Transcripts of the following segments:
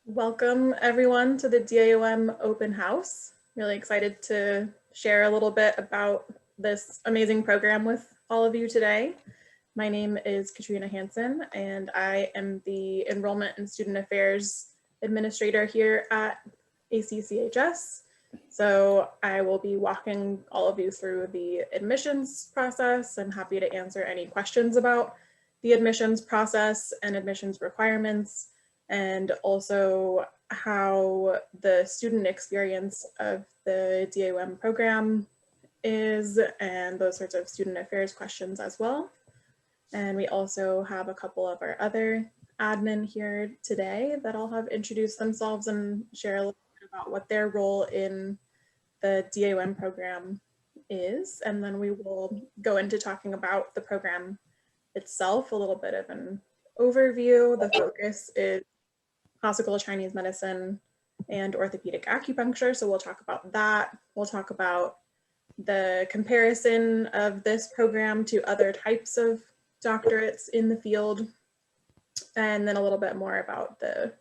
Welcome everyone to the DAOM open house. Really excited to share a little bit about this amazing program with all of you today. My name is Katrina Hansen and I am the Enrollment and Student Affairs Administrator here at ACCHS. So I will be walking all of you through the admissions process. I'm happy to answer any questions about the admissions process and admissions requirements, and also how the student experience of the DAOM program is, and those sorts of student affairs questions as well. And we also have a couple of our other admin here today that'll have introduced themselves and share a little bit about what their role in the DAOM program is. And then we will go into talking about the program itself, a little bit of an overview. The focus is classical Chinese medicine and orthopedic acupuncture. So we'll talk about that. We'll talk about the comparison of this program to other types of doctorates in the field, and then a little bit more about the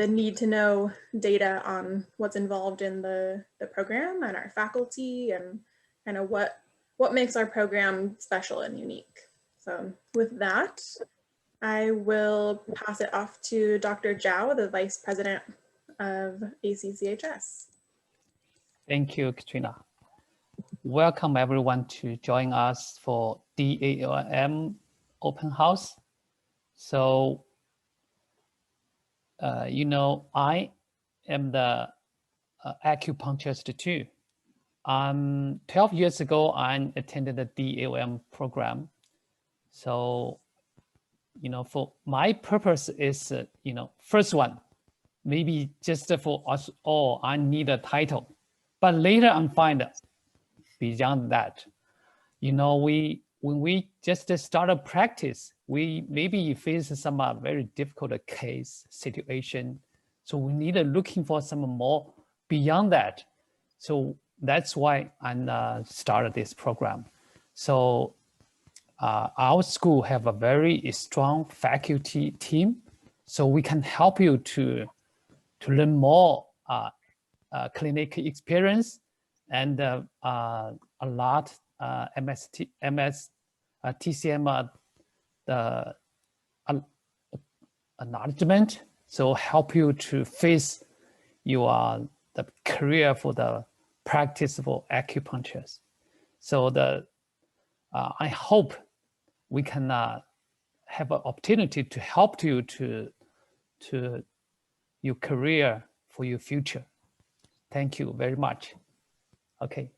need to know data on what's involved in the program and our faculty, and kind of what makes our program special and unique. So with that, I will pass it off to Dr. Zhao, the Vice President of ACCHS. Thank you, Katrina. Welcome everyone to join us for DAOM Open House. So, I am the acupuncturist too. 12 years ago, I attended the DAOM program. So, for my purpose is, first one, maybe just for us all, I need a title. But later I find beyond that, when we just start a practice, we maybe face some very difficult case situation. So we need looking for some more beyond that. So that's why I started this program. So our school have a very strong faculty team, so we can help you to learn more clinical experience and a lot TCM the acknowledgement, so help you to face your the career for the practice for acupuncture. So I hope we can have an opportunity to help you to your career for your future. Thank you very much. Okay.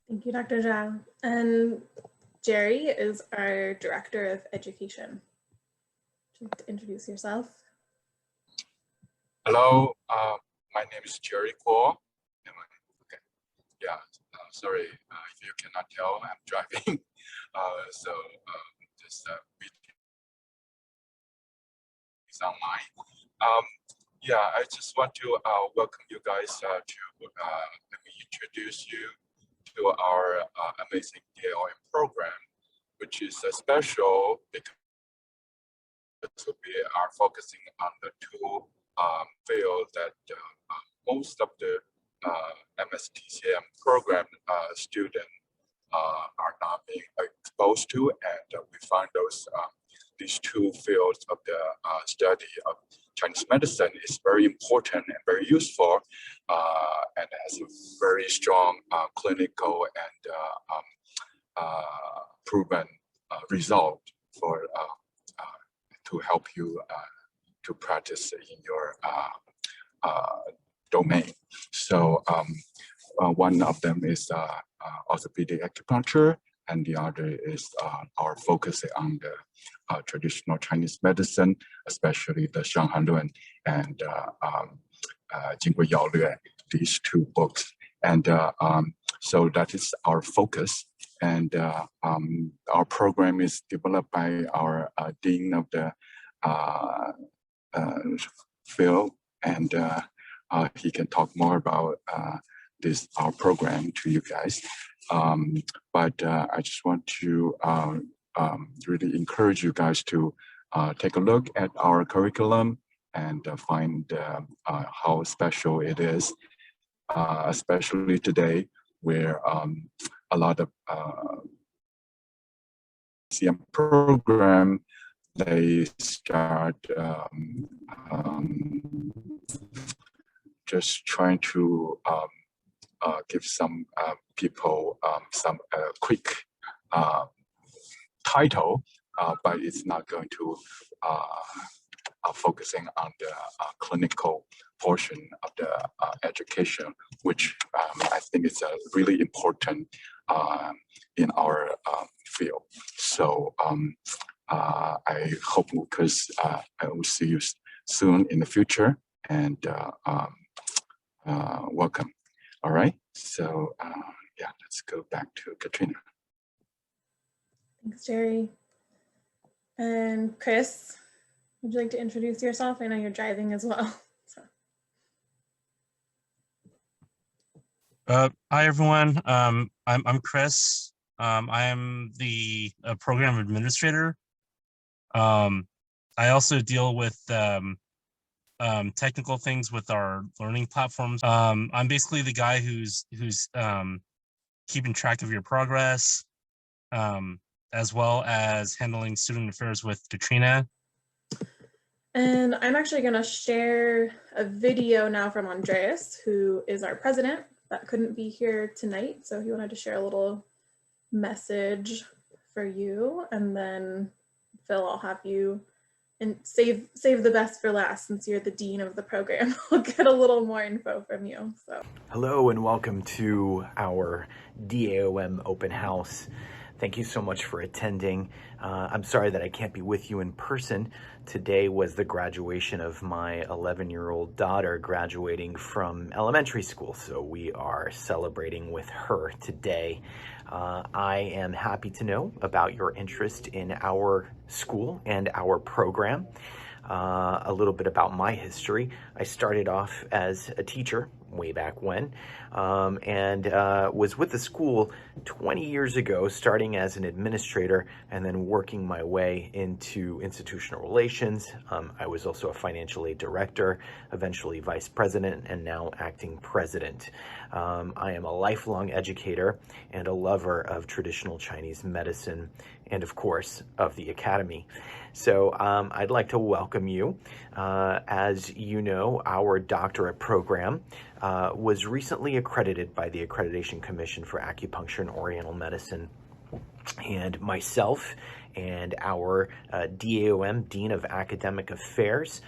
Thank you, Dr. Zhao. And Jerry is our Director of Education. Would you like to introduce yourself? Hello, my name is Jerry Kuo. Okay. Yeah, sorry if you cannot tell, I'm driving. So just it's online. Yeah, I just want to welcome you guys to let me introduce you to our amazing DAOM program, which is special because we are focusing on the two fields that most of the MSTCM program students are not being exposed to, and we find these two fields of the study of Chinese medicine is very important and very useful, and has a very strong clinical and proven result for to help you to practice in your domain. So one of them is orthopedic acupuncture, and the other is our focus on the traditional Chinese medicine, especially the Shanghanluan and Jingui Yaolue, these two books. And so that is our focus. And our program is developed by our Dean of the field, and he can talk more about our program to you guys. But I just want to really encourage you guys to take a look at our curriculum and find how special it is, especially today, where a lot of CM program, they start just trying to give some people some quick title, but it's not going to focusing on the clinical portion of the education, which I think is really important in our field. So I hope, because I will see you soon in the future, and welcome. All right, so yeah, let's go back to Katrina. Thanks, Jerry. And Chris, would you like to introduce yourself? I know you're driving as well. So. Hi, everyone. I'm Chris. I am the program administrator. I also deal with technical things with our learning platforms. I'm basically the guy who's keeping track of your progress, as well as handling student affairs with Katrina. And I'm actually going to share a video now from Andreas, who is our president, that couldn't be here tonight. So he wanted to share a little message for you. And then Phil, I'll have you and save the best for last, since you're the dean of the program. I'll get a little more info from you. So hello and welcome to our DAOM open house. Thank you so much for attending. I'm sorry that I can't be with you in person. Today was the graduation of my 11-year-old daughter graduating from elementary school, so we are celebrating with her today. I am happy to know about your interest in our school and our program. A little bit about my history. I started off as a teacher way back when, and was with the school 20 years ago, starting as an administrator and then working my way into institutional relations. I was also a financial aid director, eventually vice president, and now acting president. I am a lifelong educator and a lover of traditional Chinese medicine and, of course, of the Academy. So I'd like to welcome you. As you know, our doctorate program was recently accredited by the Accreditation Commission for Acupuncture and Oriental Medicine. And myself and our DAOM, Dean of Academic Affairs,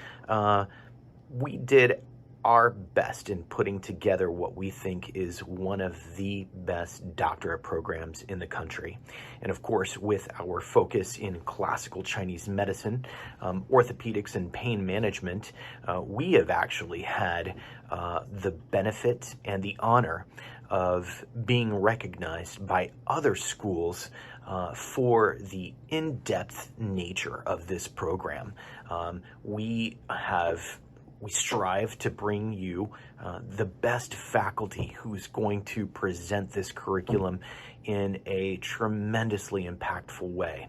we did our best in putting together what we think is one of the best doctorate programs in the country. And of course, with our focus in classical Chinese medicine, orthopedics and pain management, we have actually had the benefit and the honor of being recognized by other schools for the in-depth nature of this program. We strive to bring you the best faculty who's going to present this curriculum in a tremendously impactful way.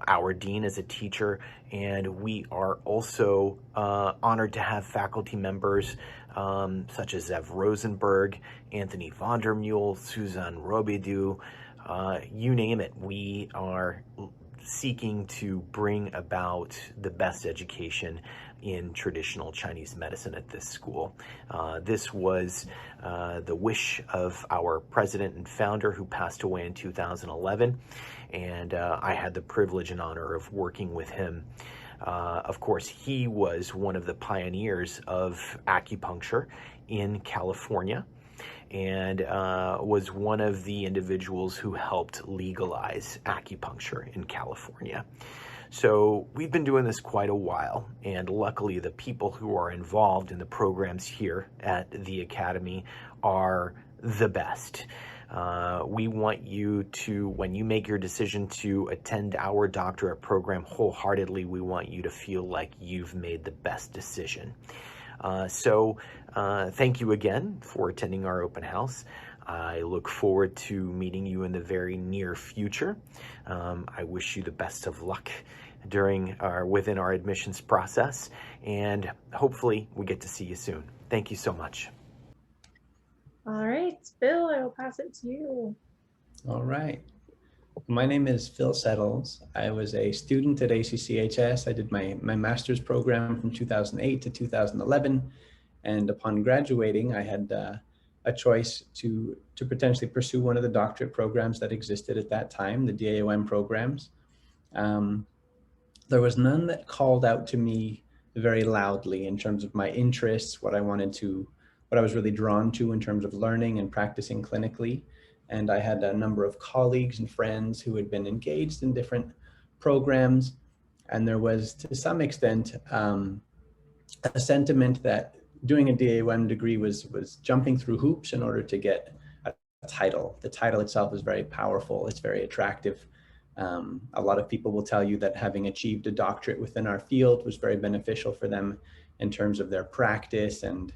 Our dean is a teacher, and we are also honored to have faculty members such as Zev Rosenberg, Anthony Vondermule, Suzanne Robidoux, you name it. We are seeking to bring about the best education in traditional Chinese medicine at this school. This was the wish of our president and founder, who passed away in 2011, and I had the privilege and honor of working with him. Of course, he was one of the pioneers of acupuncture in California, and was one of the individuals who helped legalize acupuncture in California. So we've been doing this quite a while, and luckily the people who are involved in the programs here at the Academy are the best. We want you to, when you make your decision to attend our doctorate program wholeheartedly, we want you to feel like you've made the best decision. So thank you again for attending our open house. I look forward to meeting you in the very near future. I wish you the best of luck within our admissions process, and hopefully we get to see you soon. Thank you so much. All right, Bill, I will pass it to you. All right. My name is Phil Settles. I was a student at ACCHS. I did my master's program from 2008 to 2011. And upon graduating, I had a choice to potentially pursue one of the doctorate programs that existed at that time, the DAOM programs. There was none that called out to me very loudly in terms of my interests, what I was really drawn to in terms of learning and practicing clinically. And I had a number of colleagues and friends who had been engaged in different programs. And there was, to some extent, a sentiment that doing a DAOM degree was jumping through hoops in order to get a title. The title itself is very powerful. It's very attractive. A lot of people will tell you that having achieved a doctorate within our field was very beneficial for them in terms of their practice and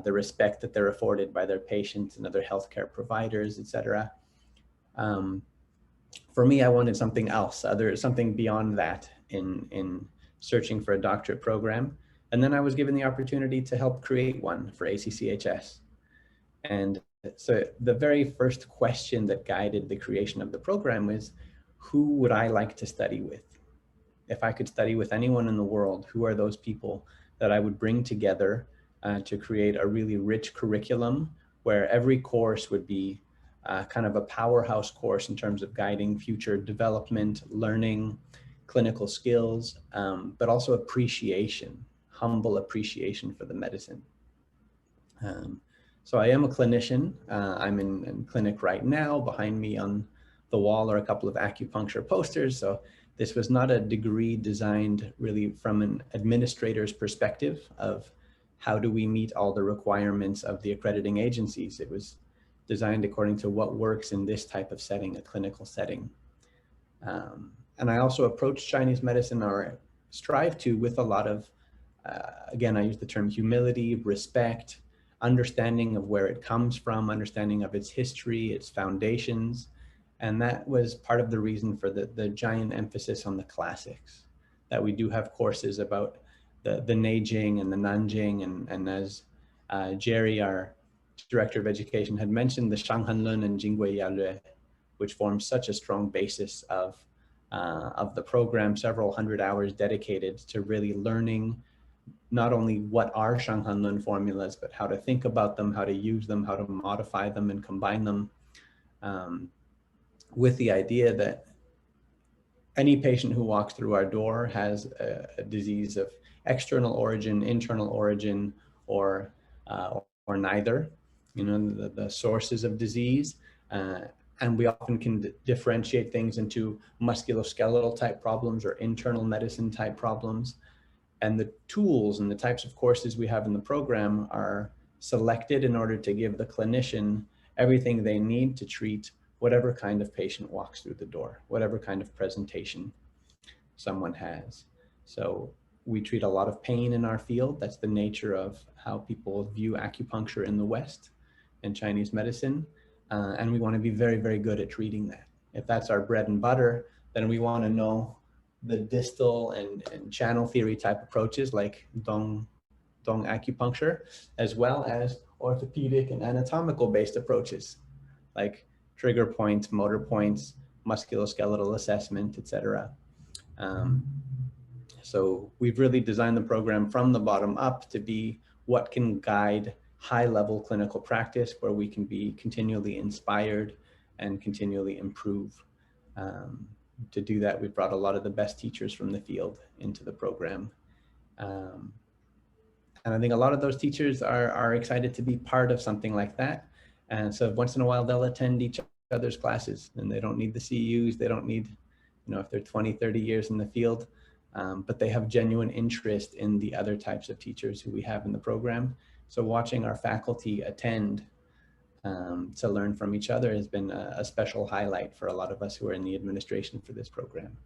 the respect that they're afforded by their patients and other healthcare providers, etc. For me, I wanted something else, something beyond that in searching for a doctorate program. And then I was given the opportunity to help create one for ACCHS. And so the very first question that guided the creation of the program was, who would I like to study with? If I could study with anyone in the world, who are those people that I would bring together to create a really rich curriculum where every course would be kind of a powerhouse course in terms of guiding future development, learning, clinical skills, but also appreciation, humble appreciation for the medicine. So I am a clinician. I'm in clinic right now. Behind me on the wall are a couple of acupuncture posters. So this was not a degree designed really from an administrator's perspective of how do we meet all the requirements of the accrediting agencies. It was designed according to what works in this type of setting, a clinical setting. And I also approach Chinese medicine, or strive to, with a lot of, again, I use the term humility, respect, understanding of where it comes from, understanding of its history, its foundations. And that was part of the reason for the giant emphasis on the classics, that we do have courses about the Neijing and the Nanjing, and as Jerry, our Director of Education, had mentioned, the Shanghanlun and Jingui Yalue, which forms such a strong basis of the program, several hundred hours dedicated to really learning not only what are Shanghanlun formulas, but how to think about them, how to use them, how to modify them and combine them, with the idea that any patient who walks through our door has a disease of external origin, internal origin, or neither. You know, the sources of disease. And we often can differentiate things into musculoskeletal type problems or internal medicine type problems. And the tools and the types of courses we have in the program are selected in order to give the clinician everything they need to treat whatever kind of patient walks through the door, whatever kind of presentation someone has. So we treat a lot of pain in our field. That's the nature of how people view acupuncture in the West and Chinese medicine. And we want to be very, very good at treating that. If that's our bread and butter, then we want to know the distal and channel theory type approaches like Dong acupuncture, as well as orthopedic and anatomical based approaches like trigger points, motor points, musculoskeletal assessment, etc. So we've really designed the program from the bottom up to be what can guide high-level clinical practice, where we can be continually inspired and continually improve. To do that, we've brought a lot of the best teachers from the field into the program. And I think a lot of those teachers are excited to be part of something like that. And so once in a while, they'll attend each other's classes, and they don't need the CEUs. They don't need, you know, if they're 20, 30 years in the field, but they have genuine interest in the other types of teachers who we have in the program. So watching our faculty attend to learn from each other has been a special highlight for a lot of us who are in the administration for this program.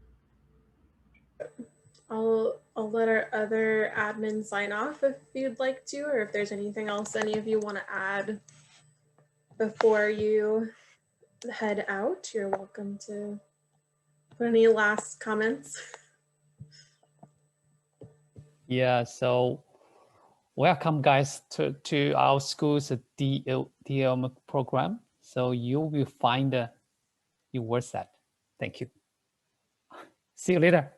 I'll let our other admins sign off if you'd like to, or if there's anything else any of you want to add before you head out, you're welcome to put any last comments. Yeah, so welcome guys to our school's DAOM program. So you will find your worth that. Thank you. See you later.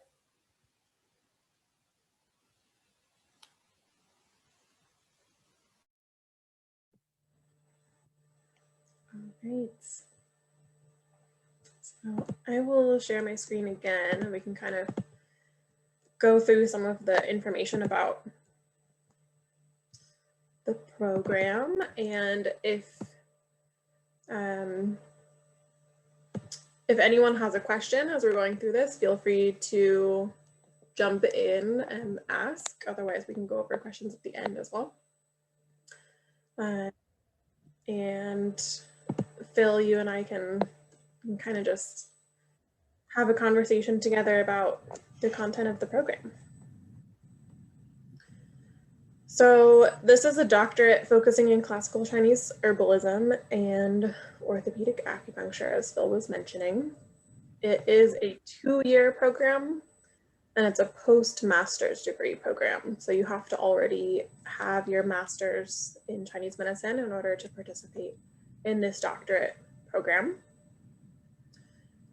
All right. So I will share my screen again and we can kind of go through some of the information about the program. And if anyone has a question as we're going through this, feel free to jump in and ask. Otherwise, we can go over questions at the end as well. And Phil, you and I can kind of just have a conversation together about the content of the program. So this is a doctorate focusing in classical Chinese herbalism and orthopedic acupuncture, as Phil was mentioning. It is a 2-year program and it's a post-master's degree program. So you have to already have your master's in Chinese medicine in order to participate in this doctorate program.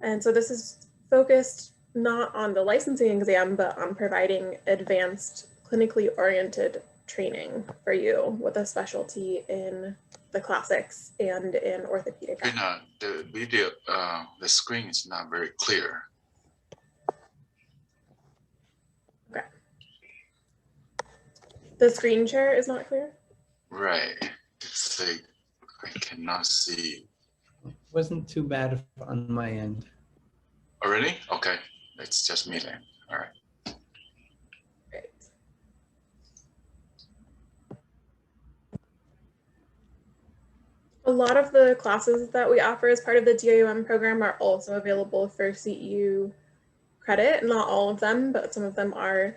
And so this is focused not on the licensing exam, but on providing advanced clinically oriented training for you with a specialty in the classics and in orthopedic. The video, the screen is not very clear. Okay. The screen share is not clear? Right. It's like I cannot see. Wasn't too bad on my end. Already? Okay. It's just me then. All right. Great. A lot of the classes that we offer as part of the DAOM program are also available for CEU credit. Not all of them, but some of them are.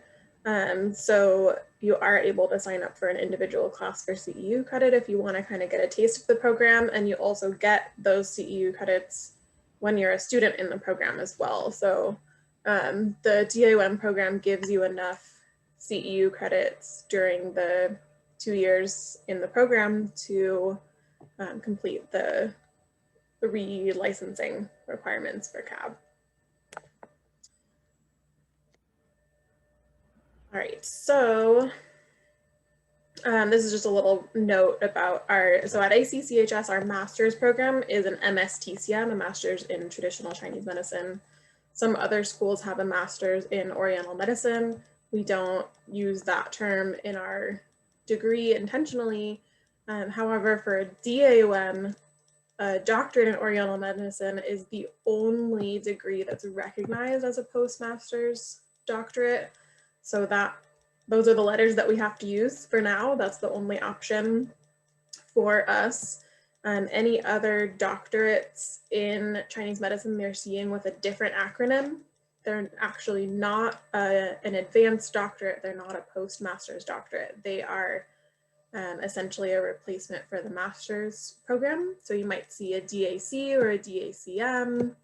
So you are able to sign up for an individual class for CEU credit if you want to kind of get a taste of the program, and you also get those CEU credits when you're a student in the program as well. So the DAOM program gives you enough CEU credits during the 2 years in the program to complete the re-licensing requirements for CAB. All right, so this is just a little note about so at ACCHS, our master's program is an MSTCM, a master's in traditional Chinese medicine. Some other schools have a master's in Oriental medicine. We don't use that term in our degree intentionally. However, for a DAOM, a doctorate in Oriental medicine is the only degree that's recognized as a postmaster's doctorate. So those are the letters that we have to use for now. That's the only option for us. Any other doctorates in Chinese medicine they're seeing with a different acronym. They're actually not an advanced doctorate. They're not a postmaster's doctorate. They are essentially a replacement for the master's program. So you might see a DAC or a DACM.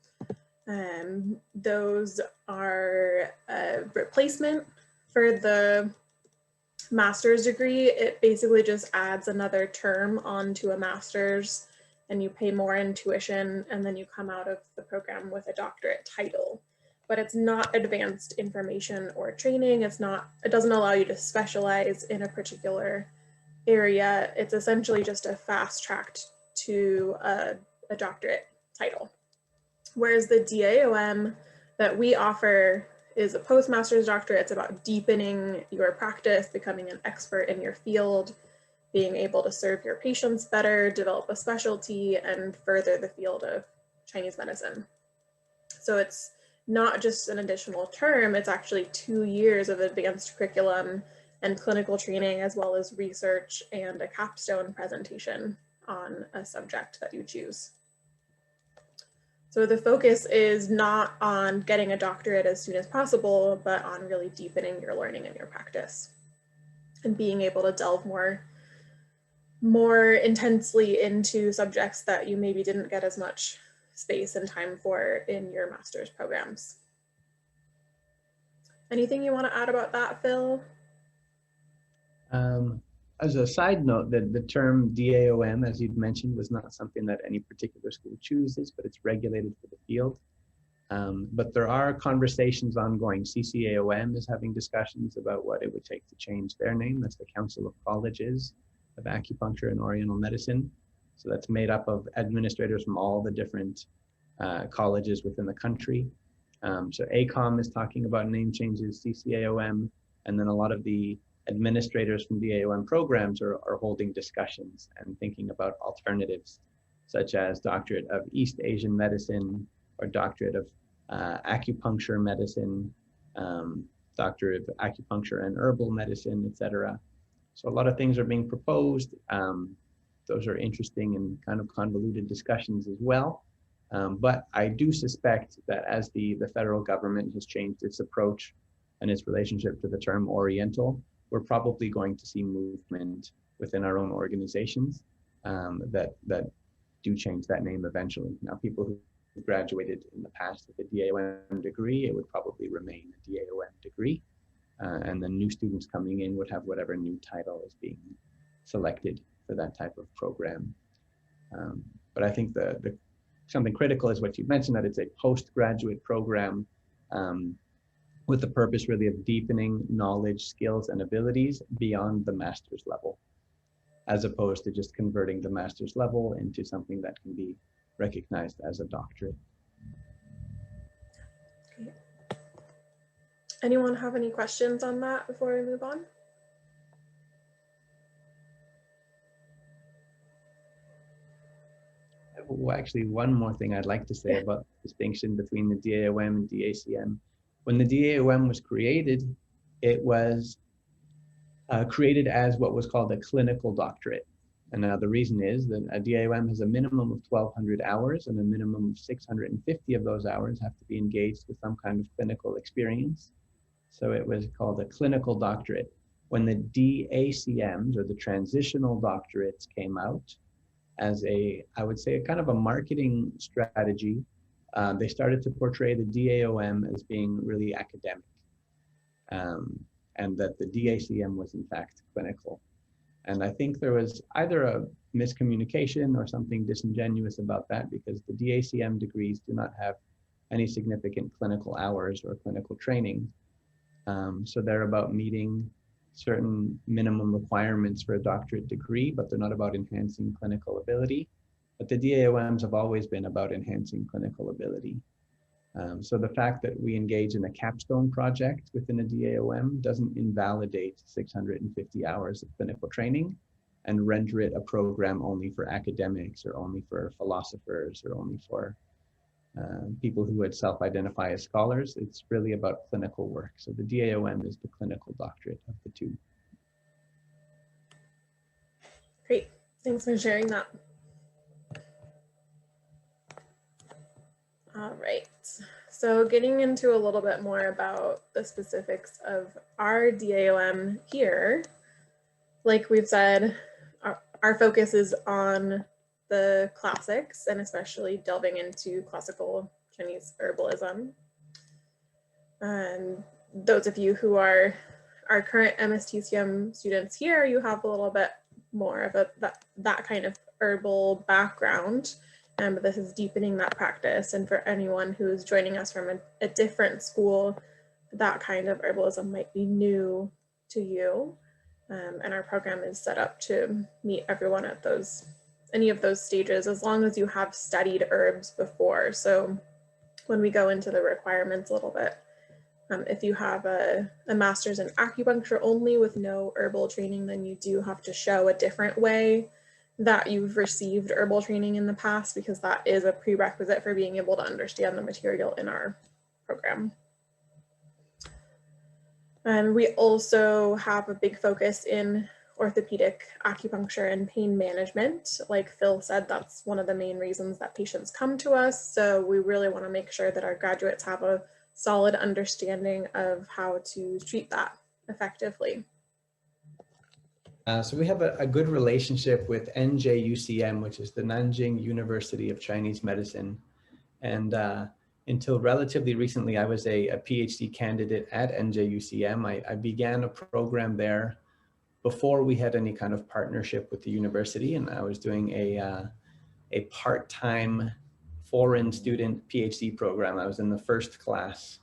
Those are a replacement for the master's degree. It basically just adds another term onto a master's and you pay more in tuition and then you come out of the program with a doctorate title. But it's not advanced information or training. It doesn't allow you to specialize in a particular area. It's essentially just a fast track to a doctorate title. Whereas the DAOM that we offer is a postmaster's doctorate. It's about deepening your practice, becoming an expert in your field, being able to serve your patients better, develop a specialty, and further the field of Chinese medicine. So it's not just an additional term, it's actually 2 years of advanced curriculum and clinical training, as well as research and a capstone presentation on a subject that you choose. So the focus is not on getting a doctorate as soon as possible, but on really deepening your learning and your practice and being able to delve more more intensely into subjects that you maybe didn't get as much space and time for in your master's programs. Anything you want to add about that, Phil? As a side note, the term DAOM, as you'd mentioned, was not something that any particular school chooses, but it's regulated for the field. But there are conversations ongoing. CCAOM is having discussions about what it would take to change their name. That's the Council of Colleges of Acupuncture and Oriental Medicine. So that's made up of administrators from all the different colleges within the country. So ACOM is talking about name changes, CCAOM, and then a lot of the administrators from DAOM programs are holding discussions and thinking about alternatives, such as Doctorate of East Asian Medicine or Doctorate of Acupuncture Medicine, Doctorate of Acupuncture and Herbal Medicine, etc. So a lot of things are being proposed. Those are interesting and kind of convoluted discussions as well. But I do suspect that as the federal government has changed its approach and its relationship to the term Oriental, we're probably going to see movement within our own organizations that do change that name eventually. Now, people who graduated in the past with a DAOM degree, it would probably remain a DAOM degree. And the new students coming in would have whatever new title is being selected for that type of program. But I think something critical is what you mentioned, that it's a postgraduate program with the purpose really of deepening knowledge, skills, and abilities beyond the master's level, as opposed to just converting the master's level into something that can be recognized as a doctorate. Okay. Anyone have any questions on that before we move on? Well, actually, one more thing I'd like to say about the distinction between the DAOM and DACM. When the DAOM was created, it was created as what was called a clinical doctorate. And now the reason is that a DAOM has a minimum of 1,200 hours, and a minimum of 650 of those hours have to be engaged with some kind of clinical experience. So it was called a clinical doctorate. When the DACMs, or the transitional doctorates, came out as I would say, a kind of a marketing strategy, they started to portray the DAOM as being really academic, and that the DACM was in fact clinical. And I think there was either a miscommunication or something disingenuous about that, because the DACM degrees do not have any significant clinical hours or clinical training. So they're about meeting certain minimum requirements for a doctorate degree, but they're not about enhancing clinical ability. But the DAOMs have always been about enhancing clinical ability. So the fact that we engage in a capstone project within a DAOM doesn't invalidate 650 hours of clinical training and render it a program only for academics, or only for philosophers, or only for people who would self-identify as scholars. It's really about clinical work. So the DAOM is the clinical doctorate of the two. Great, thanks for sharing that. All right, so getting into a little bit more about the specifics of our DAOM here, like we've said, our focus is on the classics, and especially delving into classical Chinese herbalism. And those of you who are our current MSTCM students here, you have a little bit more of that kind of herbal background, but this is deepening that practice. And for anyone who's joining us from a different school, that kind of herbalism might be new to you. And our program is set up to meet everyone at any of those stages, as long as you have studied herbs before. So when we go into the requirements a little bit, if you have a master's in acupuncture only with no herbal training, then you do have to show a different way that you've received herbal training in the past, because that is a prerequisite for being able to understand the material in our program. And we also have a big focus in orthopedic acupuncture and pain management. Like Phil said, that's one of the main reasons that patients come to us. So we really want to make sure that our graduates have a solid understanding of how to treat that effectively. So we have a good relationship with NJUCM, which is the Nanjing University of Chinese Medicine. And until relatively recently, I was a PhD candidate at NJUCM. I began a program there before we had any kind of partnership with the university, and I was doing a part-time foreign student PhD program. I was in the first class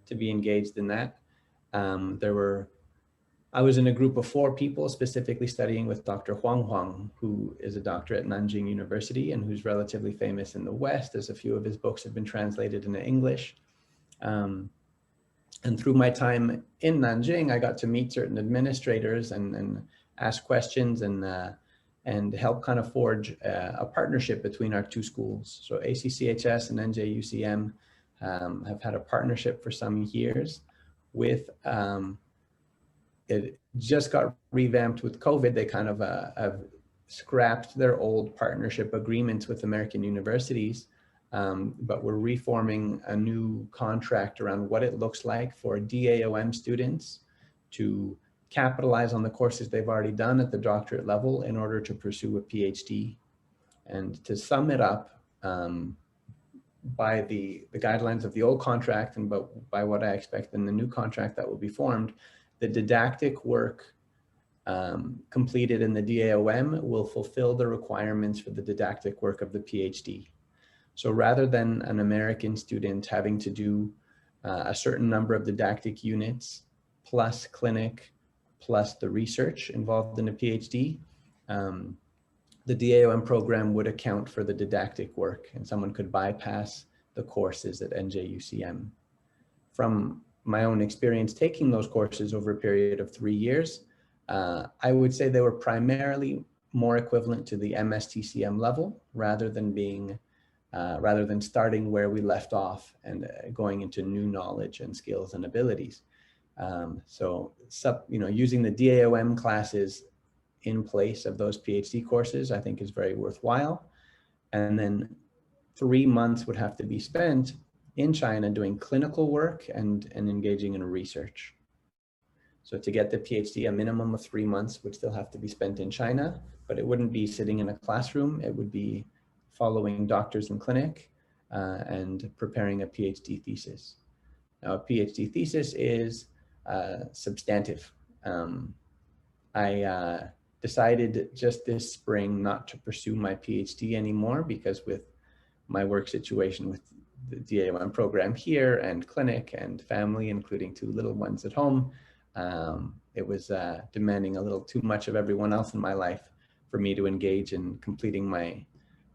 to be engaged in that. I was in a group of 4 people specifically studying with Dr. Huang, who is a doctor at Nanjing University and who's relatively famous in the West, as a few of his books have been translated into English. And through my time in Nanjing, I got to meet certain administrators and ask questions and help kind of forge a partnership between our 2 schools. So ACCHS and NJUCM have had a partnership for some years with it just got revamped with COVID. They kind of have scrapped their old partnership agreements with American universities, but we're reforming a new contract around what it looks like for DAOM students to capitalize on the courses they've already done at the doctorate level in order to pursue a PhD. And to sum it up, by the guidelines of the old contract and by what I expect in the new contract that will be formed, the didactic work completed in the DAOM will fulfill the requirements for the didactic work of the PhD. So rather than an American student having to do a certain number of didactic units plus clinic plus the research involved in a PhD, the DAOM program would account for the didactic work, and someone could bypass the courses at NJUCM. From my own experience taking those courses over a period of 3 years, I would say they were primarily more equivalent to the MSTCM level rather than starting where we left off and going into new knowledge and skills and abilities. Using the DAOM classes in place of those PhD courses, I think is very worthwhile. And then 3 months would have to be spent in China doing clinical work and engaging in research. So to get the PhD, a minimum of 3 months would still have to be spent in China, but it wouldn't be sitting in a classroom. It would be following doctors in clinic and preparing a PhD thesis. Now, a PhD thesis is substantive. I decided just this spring not to pursue my PhD anymore because with my work situation with the DAOM program here and clinic and family, including 2 little ones at home, it was demanding a little too much of everyone else in my life for me to engage in completing my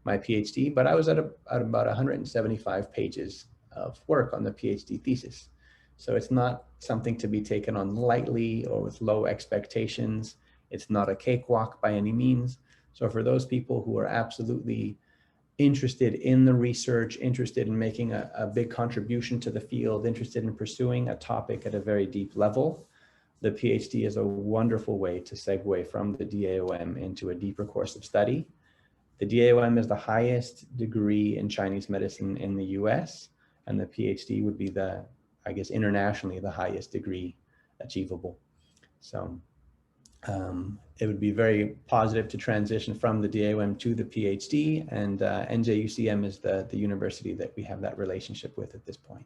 PhD. But I was at about 175 pages of work on the PhD thesis. So it's not something to be taken on lightly or with low expectations. It's not a cakewalk by any means. So for those people who are absolutely interested in the research, interested in making a big contribution to the field, interested in pursuing a topic at a very deep level, the PhD is a wonderful way to segue from the DAOM into a deeper course of study. The DAOM is the highest degree in Chinese medicine in the US, and the PhD would be internationally the highest degree achievable. So it would be very positive to transition from the DAOM to the PhD, and NJUCM is the university that we have that relationship with at this point.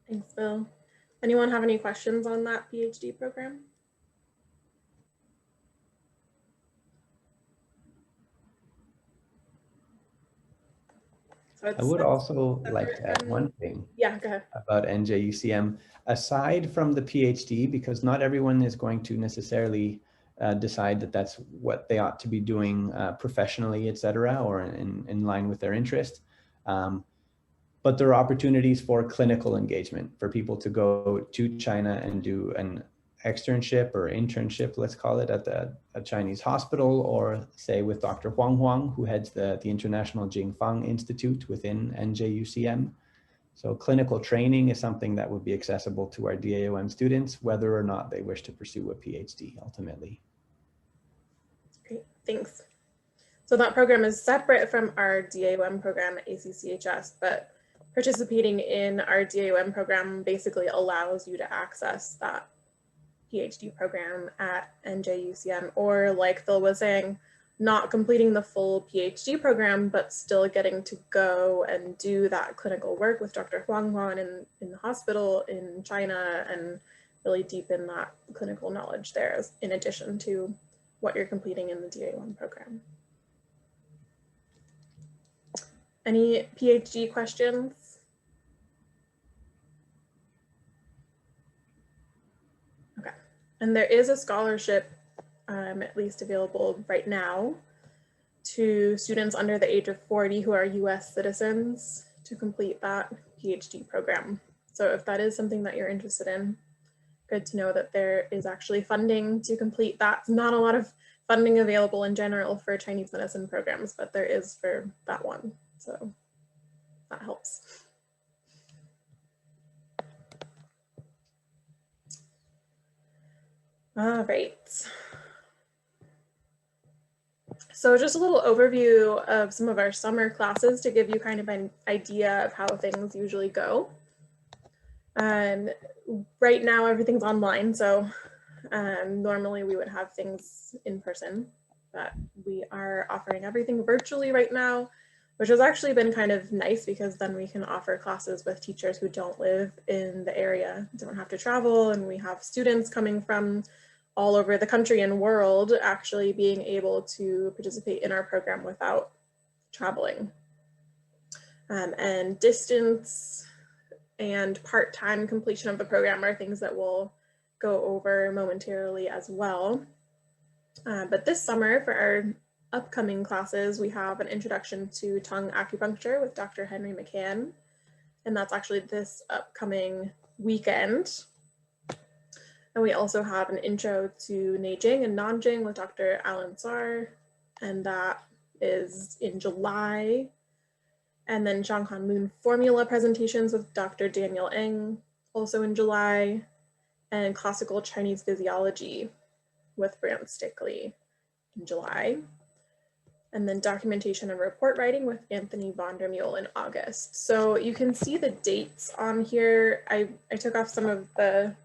Thanks, Bill. Anyone have any questions on that PhD program? So I would also like to add one thing. Yeah, go ahead. About NJUCM. Aside from the PhD, because not everyone is going to necessarily decide that that's what they ought to be doing professionally, et cetera, or in line with their interest. But there are opportunities for clinical engagement for people to go to China and do an externship or internship, let's call it, at a Chinese hospital, or say with Dr. Huang, who heads the International Jingfang Institute within NJUCM. So clinical training is something that would be accessible to our DAOM students, whether or not they wish to pursue a PhD ultimately. Great, thanks. So that program is separate from our DAOM program at ACCHS, but participating in our DAOM program basically allows you to access that PhD program at NJUCM, or like Phil was saying, not completing the full PhD program, but still getting to go and do that clinical work with Dr. Huang in the hospital in China and really deepen that clinical knowledge there in addition to what you're completing in the DA1 program. Any PhD questions? Okay, and there is a scholarship at least available right now to students under the age of 40 who are US citizens to complete that PhD program. So if that is something that you're interested in, good to know that there is actually funding to complete that. Not a lot of funding available in general for Chinese medicine programs, but there is for that one. So that helps. All right. So just a little overview of some of our summer classes to give you kind of an idea of how things usually go. Right now, everything's online, so normally we would have things in person, but we are offering everything virtually right now, which has actually been kind of nice because then we can offer classes with teachers who don't live in the area, don't have to travel, and we have students coming from all over the country and world actually being able to participate in our program without traveling. And distance and part-time completion of the program are things that we'll go over momentarily as well. But this summer for our upcoming classes, we have an introduction to tongue acupuncture with Dr. Henry McCann. And that's actually this upcoming weekend. And we also have an intro to Neijing and Nanjing with Dr. Alan Tsar, and that is in July. And then Shanghan Moon formula presentations with Dr. Daniel Eng, also in July, and classical Chinese physiology with Brant Stickley in July. And then documentation and report writing with Anthony Vondermule in August. So you can see the dates on here. I took off some of the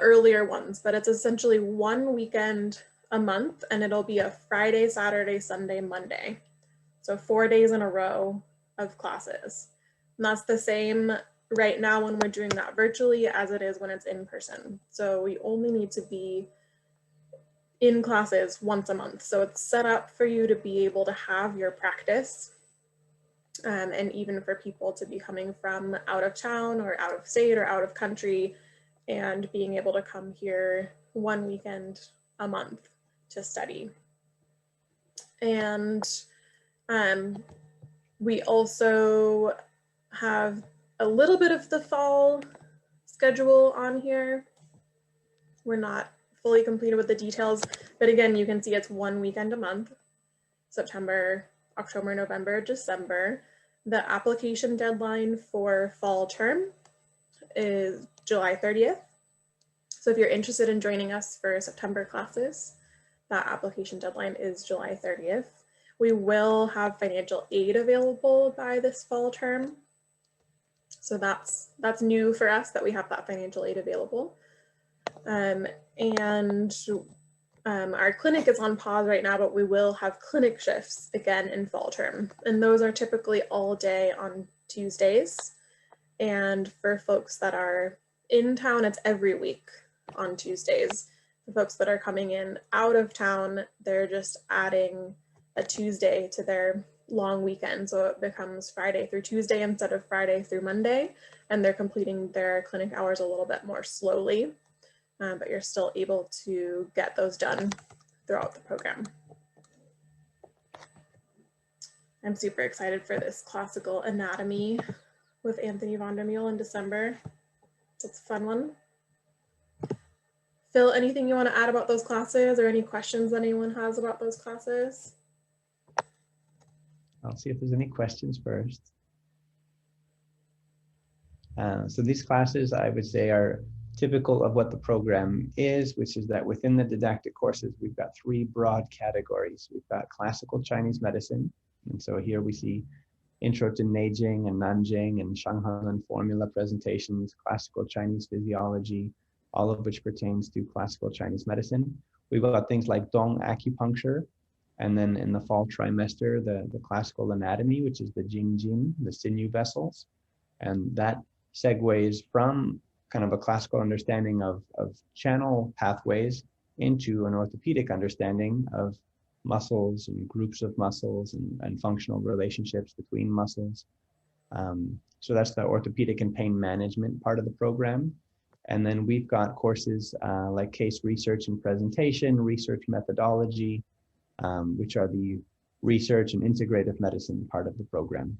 earlier ones, but it's essentially one weekend a month, and it'll be a Friday, Saturday, Sunday, Monday. So 4 days in a row of classes. And that's the same right now when we're doing that virtually as it is when it's in person. So we only need to be in classes once a month. So it's set up for you to be able to have your practice, and even for people to be coming from out of town or out of state or out of country and being able to come here one weekend a month to study. And we also have a little bit of the fall schedule on here. We're not fully completed with the details, but again, you can see it's one weekend a month, September, October, November, December. The application deadline for fall term is July 30th. So if you're interested in joining us for September classes, that application deadline is July 30th. We will have financial aid available by this fall term. So that's new for us that we have that financial aid available. Our clinic is on pause right now, but we will have clinic shifts again in fall term. And those are typically all day on Tuesdays. And for folks that are in town, it's every week on Tuesdays. For folks that are coming in out of town, they're just adding a Tuesday to their long weekend. So it becomes Friday through Tuesday instead of Friday through Monday. And they're completing their clinic hours a little bit more slowly. But you're still able to get those done throughout the program. I'm super excited for this classical anatomy with Anthony Vondermule in December. It's a fun one. Phil, anything you want to add about those classes or any questions that anyone has about those classes? I'll see if there's any questions first. So these classes, I would say, are typical of what the program is, which is that within the didactic courses, we've got three broad categories. We've got classical Chinese medicine. And so here we see intro to Neijing and Nanjing and Shanghan formula presentations, classical Chinese physiology, all of which pertains to classical Chinese medicine. We've got things like DAOM acupuncture, and then in the fall trimester, the classical anatomy, which is the Jingjin, the sinew vessels. And that segues from kind of a classical understanding of channel pathways into an orthopedic understanding of muscles and groups of muscles and functional relationships between muscles. So that's the orthopedic and pain management part of the program. And then we've got courses like case research and presentation, research methodology, which are the research and integrative medicine part of the program.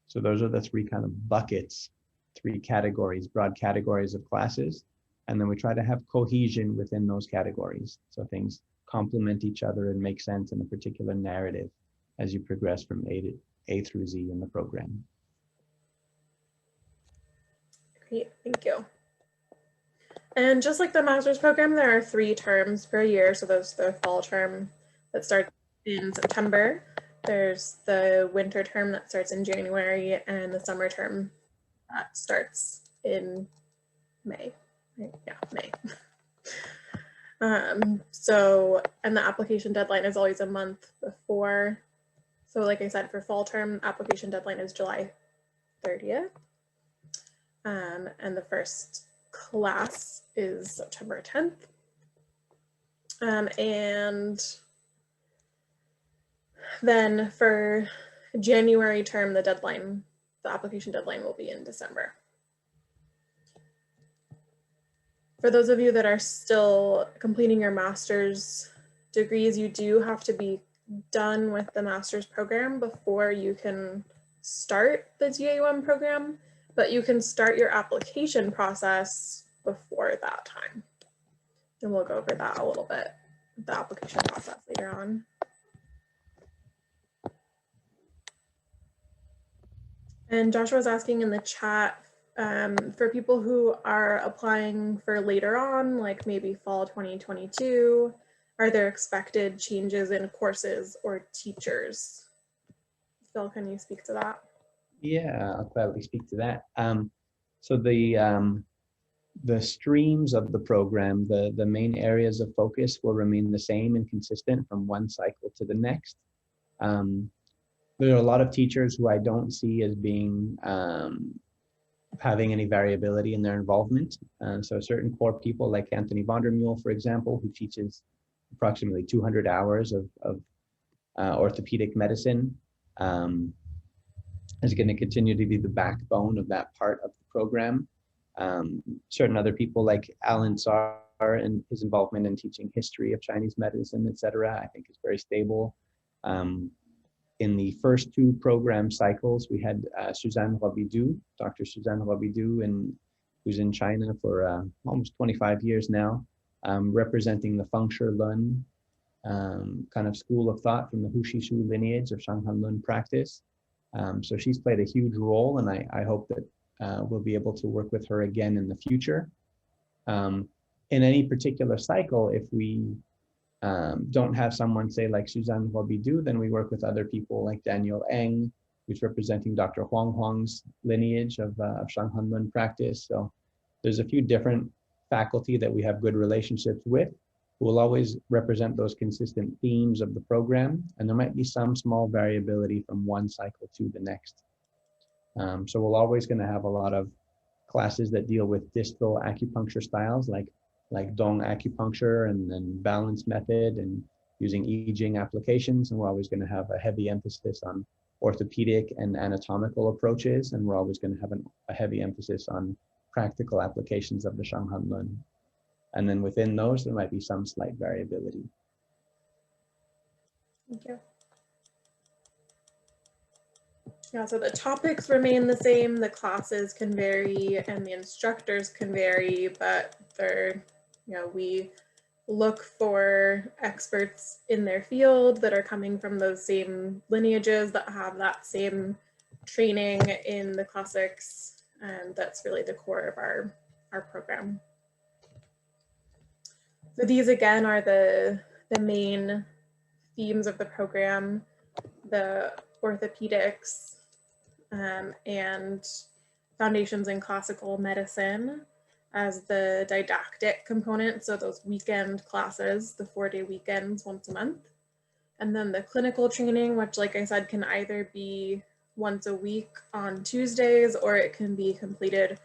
So those are the three kind of buckets, three categories, broad categories of classes. And then we try to have cohesion within those categories. So things complement each other and make sense in a particular narrative as you progress from A through Z in the program. Great, thank you. And just like the master's program, there are 3 terms per year. So there's the fall term that starts in September. There's the winter term that starts in January, and the summer term that starts in May. Yeah, May. And the application deadline is always a month before. So like I said, for fall term, application deadline is July 30th. And the first class is September 10th. And then for January term, the application deadline will be in December. For those of you that are still completing your master's degrees, you do have to be done with the master's program before you can start the DAOM program, but you can start your application process before that time. And we'll go over that a little bit, the application process later on. And Joshua was asking in the chat, for people who are applying for later on, like maybe fall 2022, are there expected changes in courses or teachers? Phil, can you speak to that? Yeah, I'll gladly speak to that. So the streams of the program, the main areas of focus will remain the same and consistent from one cycle to the next. There are a lot of teachers who I don't see as being having any variability in their involvement. So certain core people like Anthony Vandermeulen, for example, who teaches approximately 200 hours of orthopedic medicine, is going to continue to be the backbone of that part of the program. Certain other people like Alan Tsar and his involvement in teaching history of Chinese medicine, etc., I think is very stable. In the first 2 program cycles, we had Suzanne Robidoux, Dr. Suzanne Robidoux, who's in China for almost 25 years now, representing the Feng Shi Lun kind of school of thought from the Hushishu lineage of Shanghan Lun practice. So she's played a huge role, and I hope that we'll be able to work with her again in the future. In any particular cycle, if we don't have someone, say, like Suzanne Robidoux, then we work with other people like Daniel Eng, who's representing Dr. Huang Huang's lineage of Shanghan Lun practice. So there's a few different faculty that we have good relationships with, who will always represent those consistent themes of the program. And there might be some small variability from one cycle to the next. So we're always going to have a lot of classes that deal with distal acupuncture styles like Dong acupuncture and then balance method and using I Ching applications. And we're always going to have a heavy emphasis on orthopedic and anatomical approaches. And we're always going to have a heavy emphasis on practical applications of the Shanghan Lun. And then within those, there might be some slight variability. Thank you. Yeah, so the topics remain the same, the classes can vary, and the instructors can vary, but they're, we look for experts in their field that are coming from those same lineages, that have that same training in the classics, and that's really the core of our program. So these again are the main themes of the program: the orthopedics and foundations in classical medicine, as the didactic component, so those weekend classes, the 4-day weekends once a month. And then the clinical training, which like I said, can either be once a week on Tuesdays, or it can be completed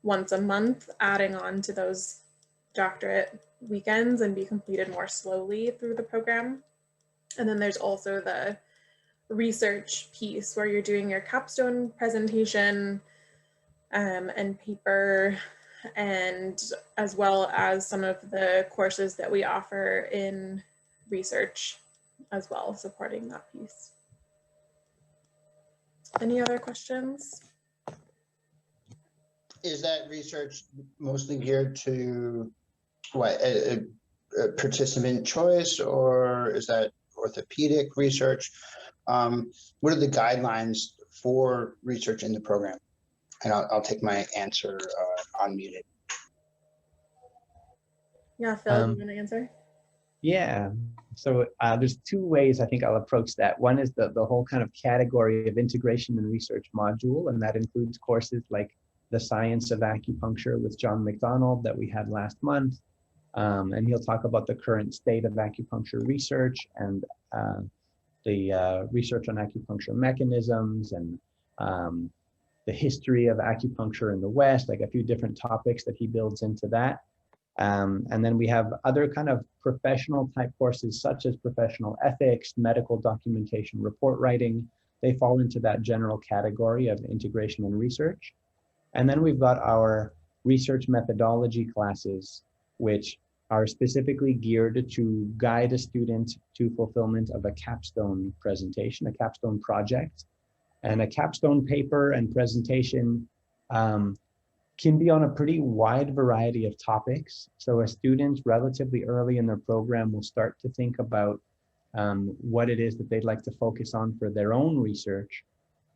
once a month, adding on to those doctorate weekends and be completed more slowly through the program. And then there's also the research piece where you're doing your capstone presentation and paper, and as well as some of the courses that we offer in research as well, supporting that piece. Any other questions? Is that research mostly geared to what, participant choice, or is that orthopedic research? What are the guidelines for research in the program? And I'll take my answer unmuted. Yeah, Phil, you want to answer? Yeah, so there's two ways I think I'll approach that. One is the whole kind of category of integration and research module, and that includes courses like the Science of Acupuncture with John McDonald that we had last month. And he'll talk about the current state of acupuncture research and the research on acupuncture mechanisms and the history of acupuncture in the West, like a few different topics that he builds into that. And then we have other kind of professional type courses such as professional ethics, medical documentation, report writing. They fall into that general category of integration and research. And then we've got our research methodology classes, which are specifically geared to guide a student to fulfillment of a capstone presentation, a capstone project. And a capstone paper and presentation can be on a pretty wide variety of topics. So a student relatively early in their program will start to think about what it is that they'd like to focus on for their own research.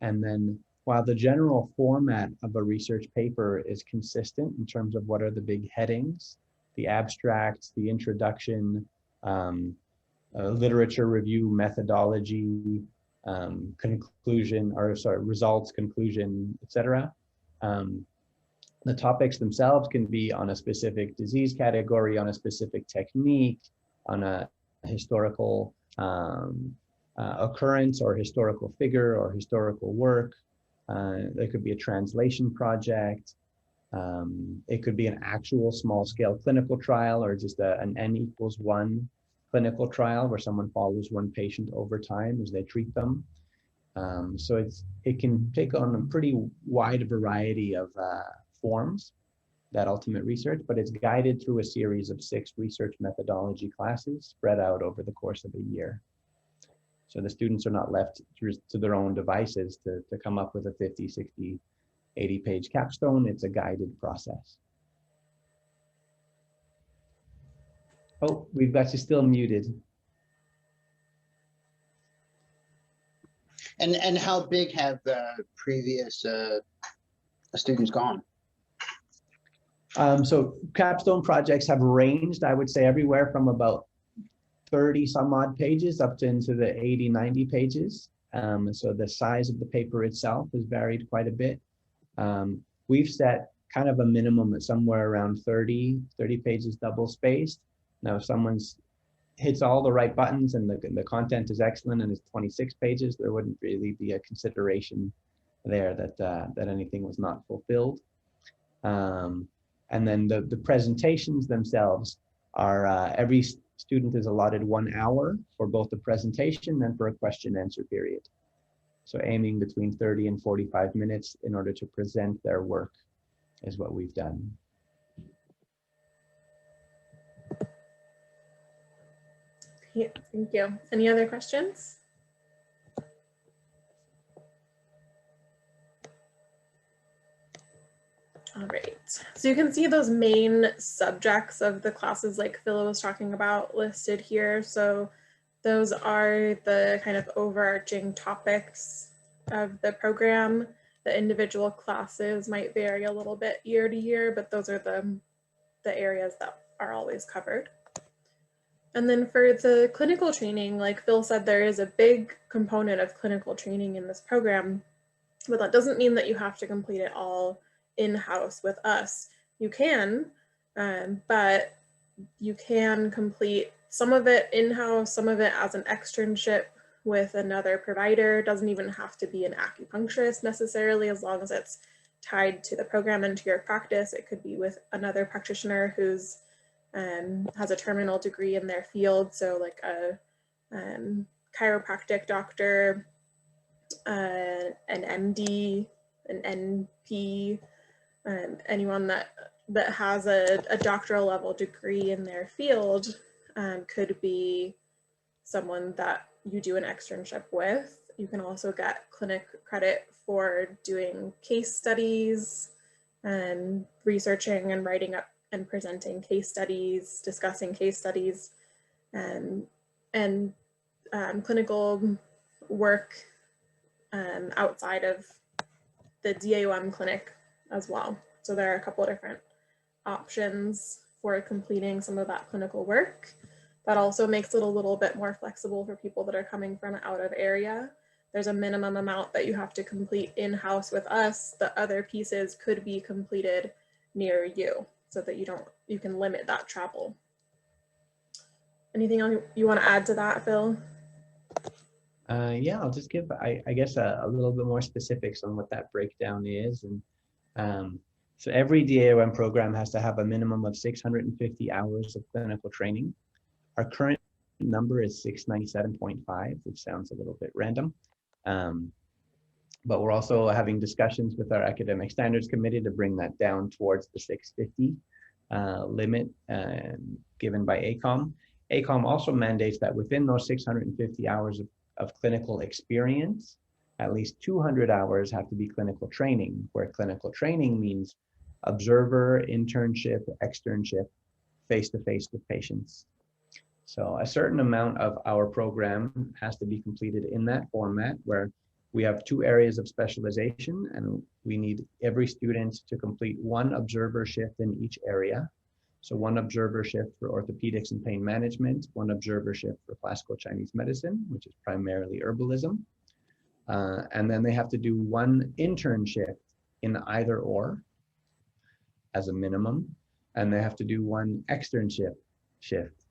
And then while the general format of a research paper is consistent in terms of what are the big headings, the abstracts, the introduction, literature review, methodology, conclusion, or sorry, results, conclusion, etc. The topics themselves can be on a specific disease category, on a specific technique, on a historical occurrence or historical figure or historical work. There could be a translation project. It could be an actual small scale clinical trial, or just an N=1 clinical trial where someone follows one patient over time as they treat them. So it can take on a pretty wide variety of forms, that ultimate research, but it's guided through a series of 6 research methodology classes spread out over the course of a year. So the students are not left to their own devices to come up with a 50, 60, 80-page capstone. It's a guided process. Oh, we've got you still muted. And how big have previous students gone? So capstone projects have ranged, I would say, everywhere from about 30 some odd pages up to into the 80, 90 pages. So the size of the paper itself has varied quite a bit. We've set kind of a minimum at somewhere around 30 pages double spaced. Now, if someone's hits all the right buttons and the content is excellent and it's 26 pages, there wouldn't really be a consideration there that anything was not fulfilled. And then the presentations themselves are, every student is allotted 1 hour for both the presentation and for a question and answer period. So aiming between 30 and 45 minutes in order to present their work is what we've done. Yeah, thank you. Any other questions? All right, so you can see those main subjects of the classes like Phil was talking about listed here. So those are the kind of overarching topics of the program. The individual classes might vary a little bit year to year, but those are the areas that are always covered. And then for the clinical training, like Phil said, there is a big component of clinical training in this program, but that doesn't mean that you have to complete it all in-house with us. you can, but you can complete some of it in-house, some of it as an externship with another provider. It doesn't even have to be an acupuncturist necessarily, as long as it's tied to the program and to your practice. It could be with another practitioner who's has a terminal degree in their field, so like a chiropractic doctor, an MD, an NP, anyone that has a doctoral level degree in their field could be someone that you do an externship with. You can also get clinic credit for doing case studies and researching and writing up and presenting case studies, discussing case studies, and clinical work outside of the DAOM clinic as well. So there are a couple of different options for completing some of that clinical work. That also makes it a little bit more flexible for people that are coming from out of area. There's a minimum amount that you have to complete in-house with us. The other pieces could be completed near you so that you can limit that travel. Anything else you want to add to that, Phil? Yeah, I'll just give, I guess, a little bit more specifics on what that breakdown is. And so every DAOM program has to have a minimum of 650 hours of clinical training. Our current number is 697.5, which sounds a little bit random. But we're also having discussions with our academic standards committee to bring that down towards the 650 limit given by ACOM. ACOM also mandates that within those 650 hours of clinical experience, at least 200 hours have to be clinical training, where clinical training means observer, internship, externship, face-to-face with patients. So a certain amount of our program has to be completed in that format, where we have 2 areas of specialization, and we need every student to complete 1 observer shift in each area. So 1 observer shift for orthopedics and pain management, 1 observer shift for classical Chinese medicine, which is primarily herbalism. And then they have to do 1 internship in either or as a minimum, and they have to do 1 externship shift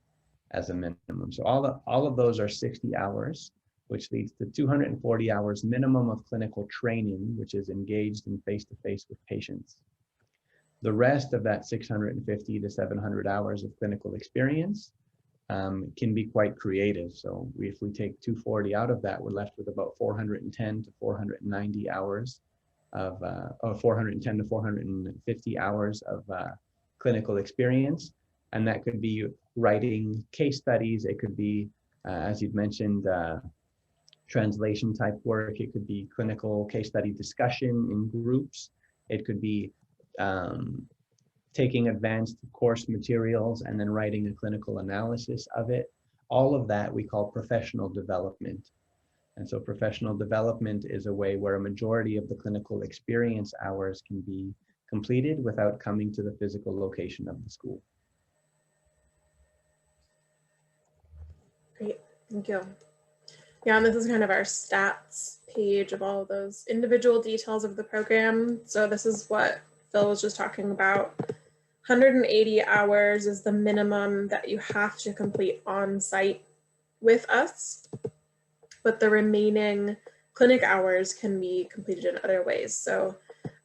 as a minimum. So all of those are 60 hours, which leads to 240 hours minimum of clinical training, which is engaged in face-to-face with patients. The rest of that 650 to 700 hours of clinical experience can be quite creative. So if we take 240 out of that, we're left with about 410 to 490 hours of, or 410 to 450 hours of clinical experience. And that could be writing case studies. It could be, as you'd mentioned, translation type work. It could be clinical case study discussion in groups. It could be taking advanced course materials and then writing a clinical analysis of it. All of that we call professional development. And so professional development is a way where a majority of the clinical experience hours can be completed without coming to the physical location of the school. Great, thank you. Yeah, and this is kind of our stats page of all of those individual details of the program. So this is what Phil was just talking about. 180 hours is the minimum that you have to complete on site with us, but the remaining clinic hours can be completed in other ways. So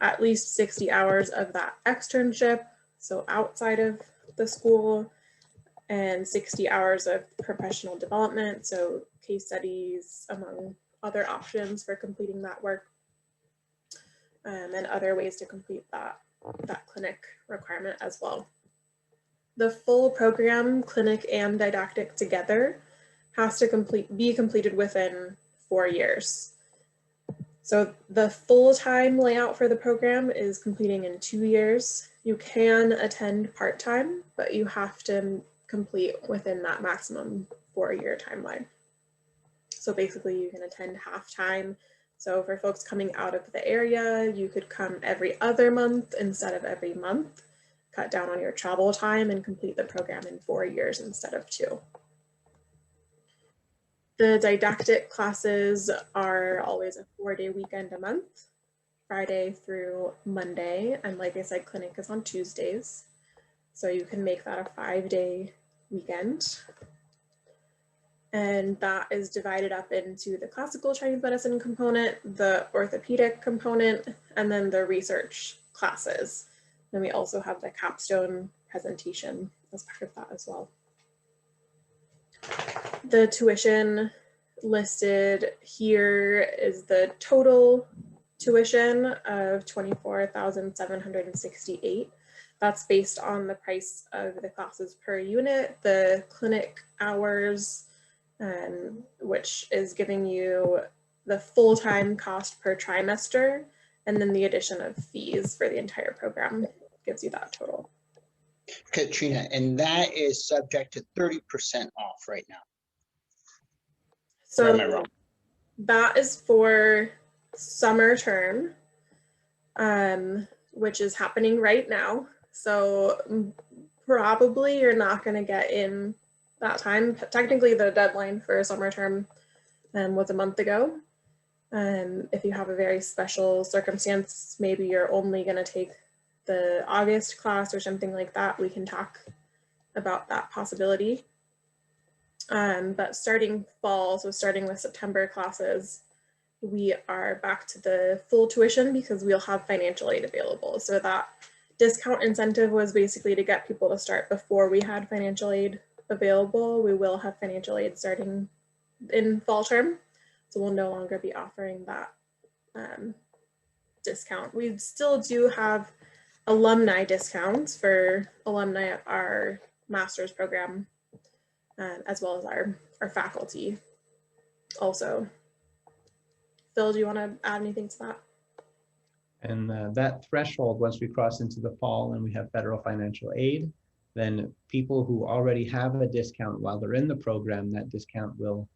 at least 60 hours of that externship, so outside of the school, and 60 hours of professional development, so case studies, among other options for completing that work, and other ways to complete that clinic requirement as well. The full program, clinic and didactic together, has to be completed within 4 years. So the full-time layout for the program is completing in 2 years. You can attend part-time, but you have to complete within that maximum 4-year timeline. So basically you can attend half-time. So for folks coming out of the area, you could come every other month instead of every month, cut down on your travel time and complete the program in 4 years instead of 2. The didactic classes are always a 4-day weekend a month. Friday through Monday. And like I said, clinic is on Tuesdays. So you can make that a 5-day weekend. And that is divided up into the classical Chinese medicine component, the orthopedic component, and then the research classes. Then we also have the capstone presentation as part of that as well. The tuition listed here is the total tuition of $24,768. That's based on the price of the classes per unit, the clinic hours, which is giving you the full-time cost per trimester, and then the addition of fees for the entire program gives you that total. Katrina, and that is subject to 30% off right now. So or am I wrong? That is for summer term, which is happening right now. So probably you're not going to get in that time. Technically, the deadline for summer term was a month ago. If you have a very special circumstance, maybe you're only going to take the August class or something like that, we can talk about that possibility. But starting fall, so starting with September classes, we are back to the full tuition because we'll have financial aid available. So that discount incentive was basically to get people to start before we had financial aid available. We will have financial aid starting in fall term. So we'll no longer be offering that discount. We still do have alumni discounts for alumni of our master's program, as well as our faculty also. Phil, do you want to add anything to that? And that threshold, once we cross into the fall and we have federal financial aid, then people who already have a discount while they're in the program, that discount will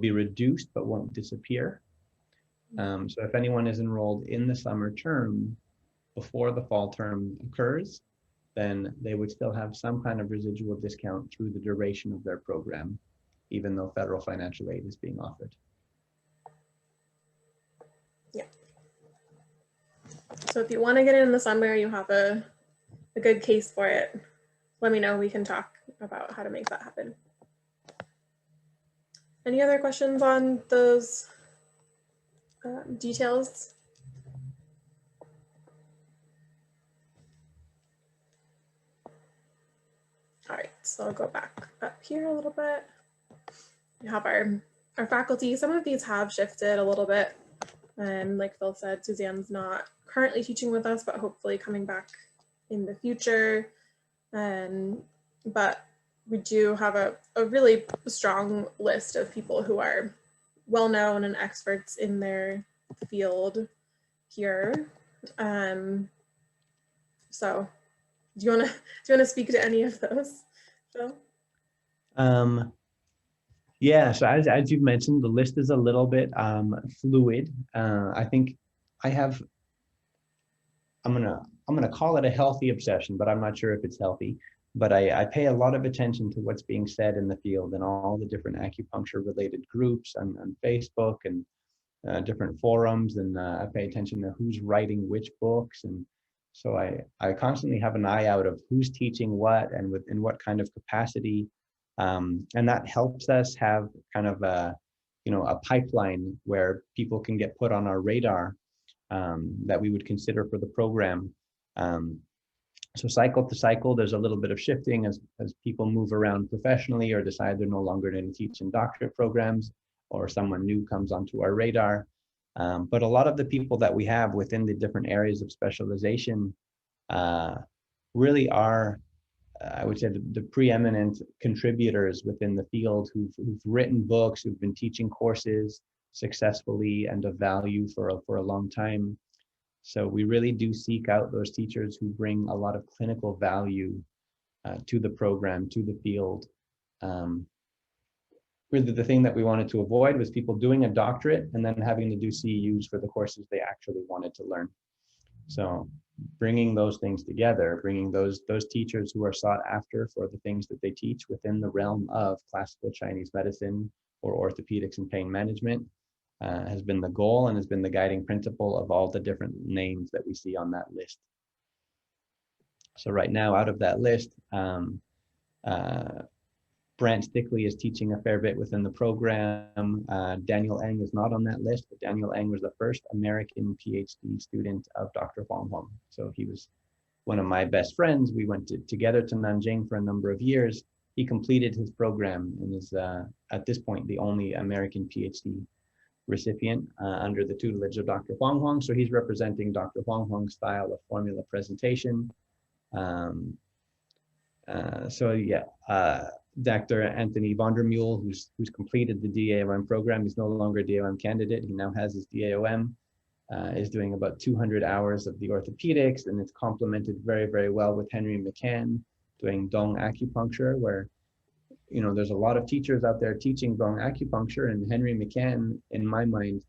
be reduced but won't disappear. So if anyone is enrolled in the summer term before the fall term occurs, then they would still have some kind of residual discount through the duration of their program, even though federal financial aid is being offered. Yeah. So if you want to get in the summer, you have a good case for it, let me know. We can talk about how to make that happen. Any other questions on those details? All right, so I'll go back up here a little bit. We have our faculty. Some of these have shifted a little bit. And like Phil said, Suzanne's not currently teaching with us, but hopefully coming back in the future. But we do have a really strong list of people who are well-known and experts in their field here. So do you want to speak to any of those, Phil? Yeah, so as you've mentioned, the list is a little bit fluid. I think I'm gonna call it a healthy obsession, but I'm not sure if it's healthy. But I pay a lot of attention to what's being said in the field and all the different acupuncture related groups on Facebook and different forums, and I pay attention to who's writing which books. And so I constantly have an eye out of who's teaching what and in what kind of capacity. And that helps us have kind of a pipeline where people can get put on our radar that we would consider for the program. So cycle to cycle, there's a little bit of shifting as people move around professionally or decide they're no longer going to teach in doctorate programs, or someone new comes onto our radar. But a lot of the people that we have within the different areas of specialization really are, I would say, the preeminent contributors within the field who've written books, who've been teaching courses successfully and of value for a long time. So we really do seek out those teachers who bring a lot of clinical value to the program, to the field. Really the thing that we wanted to avoid was people doing a doctorate and then having to do CEUs for the courses they actually wanted to learn. So bringing those things together, bringing those teachers who are sought after for the things that they teach within the realm of classical Chinese medicine or orthopedics and pain management, has been the goal and has been the guiding principle of all the different names that we see on that list. So right now, out of that list, Brant Stickley is teaching a fair bit within the program. Daniel Eng is not on that list, but Daniel Eng was the first American PhD student of Dr. Huang Huang. So he was one of my best friends. We went together to Nanjing for a number of years. He completed his program and is at this point the only American PhD recipient under the tutelage of Dr. Huang Huang. So he's representing Dr. Huang Huang's style of formula presentation. Dr. Anthony Vondermule, who's completed the DAOM program, he's no longer a DAOM candidate. He now has his DAOM, is doing about 200 hours of the orthopedics, and it's complemented very, very well with Henry McCann doing Dong acupuncture, where, you know, there's a lot of teachers out there teaching Dong acupuncture, and Henry McCann, in my mind,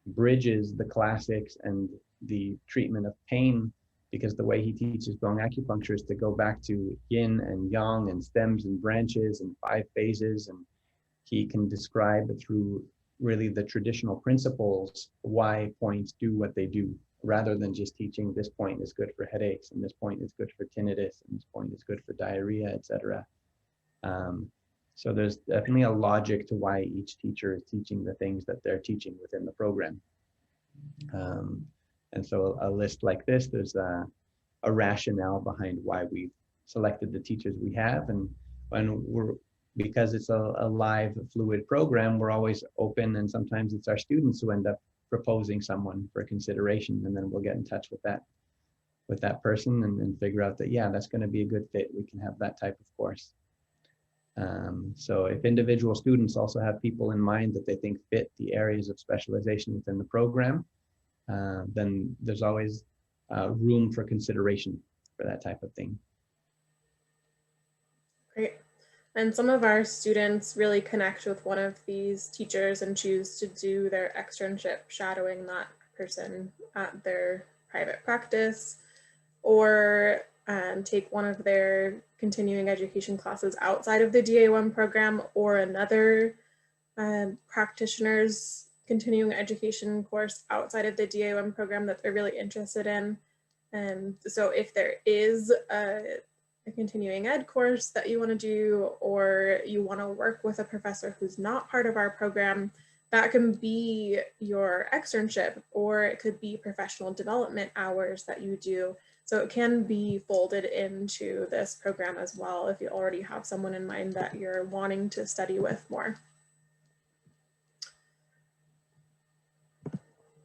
bridges the classics and the treatment of pain, because the way he teaches Dong acupuncture is to go back to yin and yang and stems and branches and 5 phases, and he can describe through really the traditional principles why points do what they do, rather than just teaching this point is good for headaches and this point is good for tinnitus and this point is good for diarrhea, etc. So there's definitely a logic to why each teacher is teaching the things that they're teaching within the program. And so a list like this, there's a rationale behind why we've selected the teachers we have. And because it's a live, fluid program, we're always open, and sometimes it's our students who end up proposing someone for consideration, and then we'll get in touch with that person and figure out that, yeah, that's going to be a good fit. We can have that type of course. So if individual students also have people in mind that they think fit the areas of specialization within the program, then there's always room for consideration for that type of thing. Great. And some of our students really connect with one of these teachers and choose to do their externship shadowing that person at their private practice, or take one of their continuing education classes outside of the DAOM program, or another practitioner's continuing education course outside of the DAOM program that they're really interested in. And so if there is a continuing ed course that you want to do, or you want to work with a professor who's not part of our program, that can be your externship, or it could be professional development hours that you do. So it can be folded into this program as well if you already have someone in mind that you're wanting to study with more.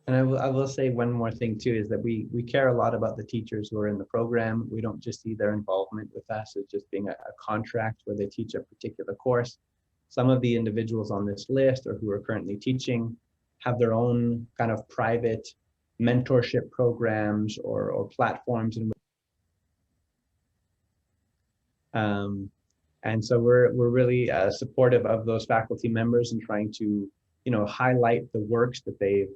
And I will say one more thing too, is that we care a lot about the teachers who are in the program. We don't just see their involvement with us as just being a contract where they teach a particular course. Some of the individuals on this list, or who are currently teaching, have their own kind of private mentorship programs or platforms. And so we're really supportive of those faculty members and trying to, you know, highlight the works that they've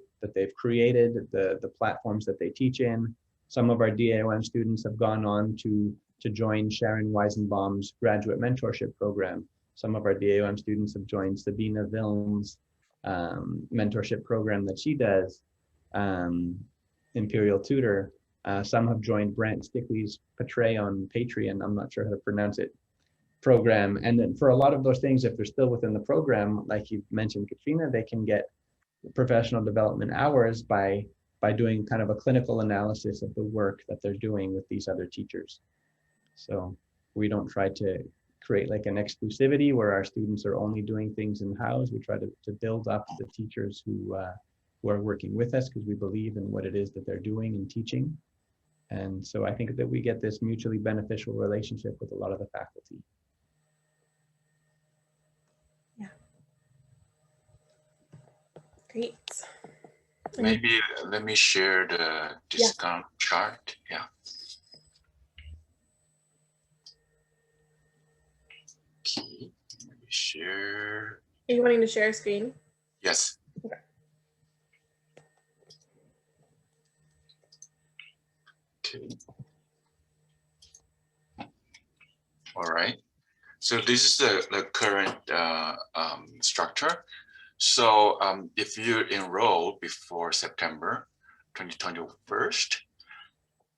created, the platforms that they teach in. Some of our DAOM students have gone on to join Sharon Weisenbaum's graduate mentorship program. Some of our DAOM students have joined Sabina Wilm's mentorship program that she does, Imperial Tutor. Some have joined Brant Stickley's Patreon, I'm not sure how to pronounce it, program. And then for a lot of those things, if they're still within the program, like you mentioned, Katrina, they can get professional development hours by doing kind of a clinical analysis of the work that they're doing with these other teachers. So we don't try to create like an exclusivity where our students are only doing things in-house. We try to build up the teachers who are working with us, because we believe in what it is that they're doing and teaching. And so I think that we get this mutually beneficial relationship with a lot of the faculty. Yeah. Great. Maybe let me share the discount chart. Yeah. Okay. Let me share. Are you wanting to share a screen? Yes. Okay. Okay. All right. So this is the current structure. So if you enroll before September 2021,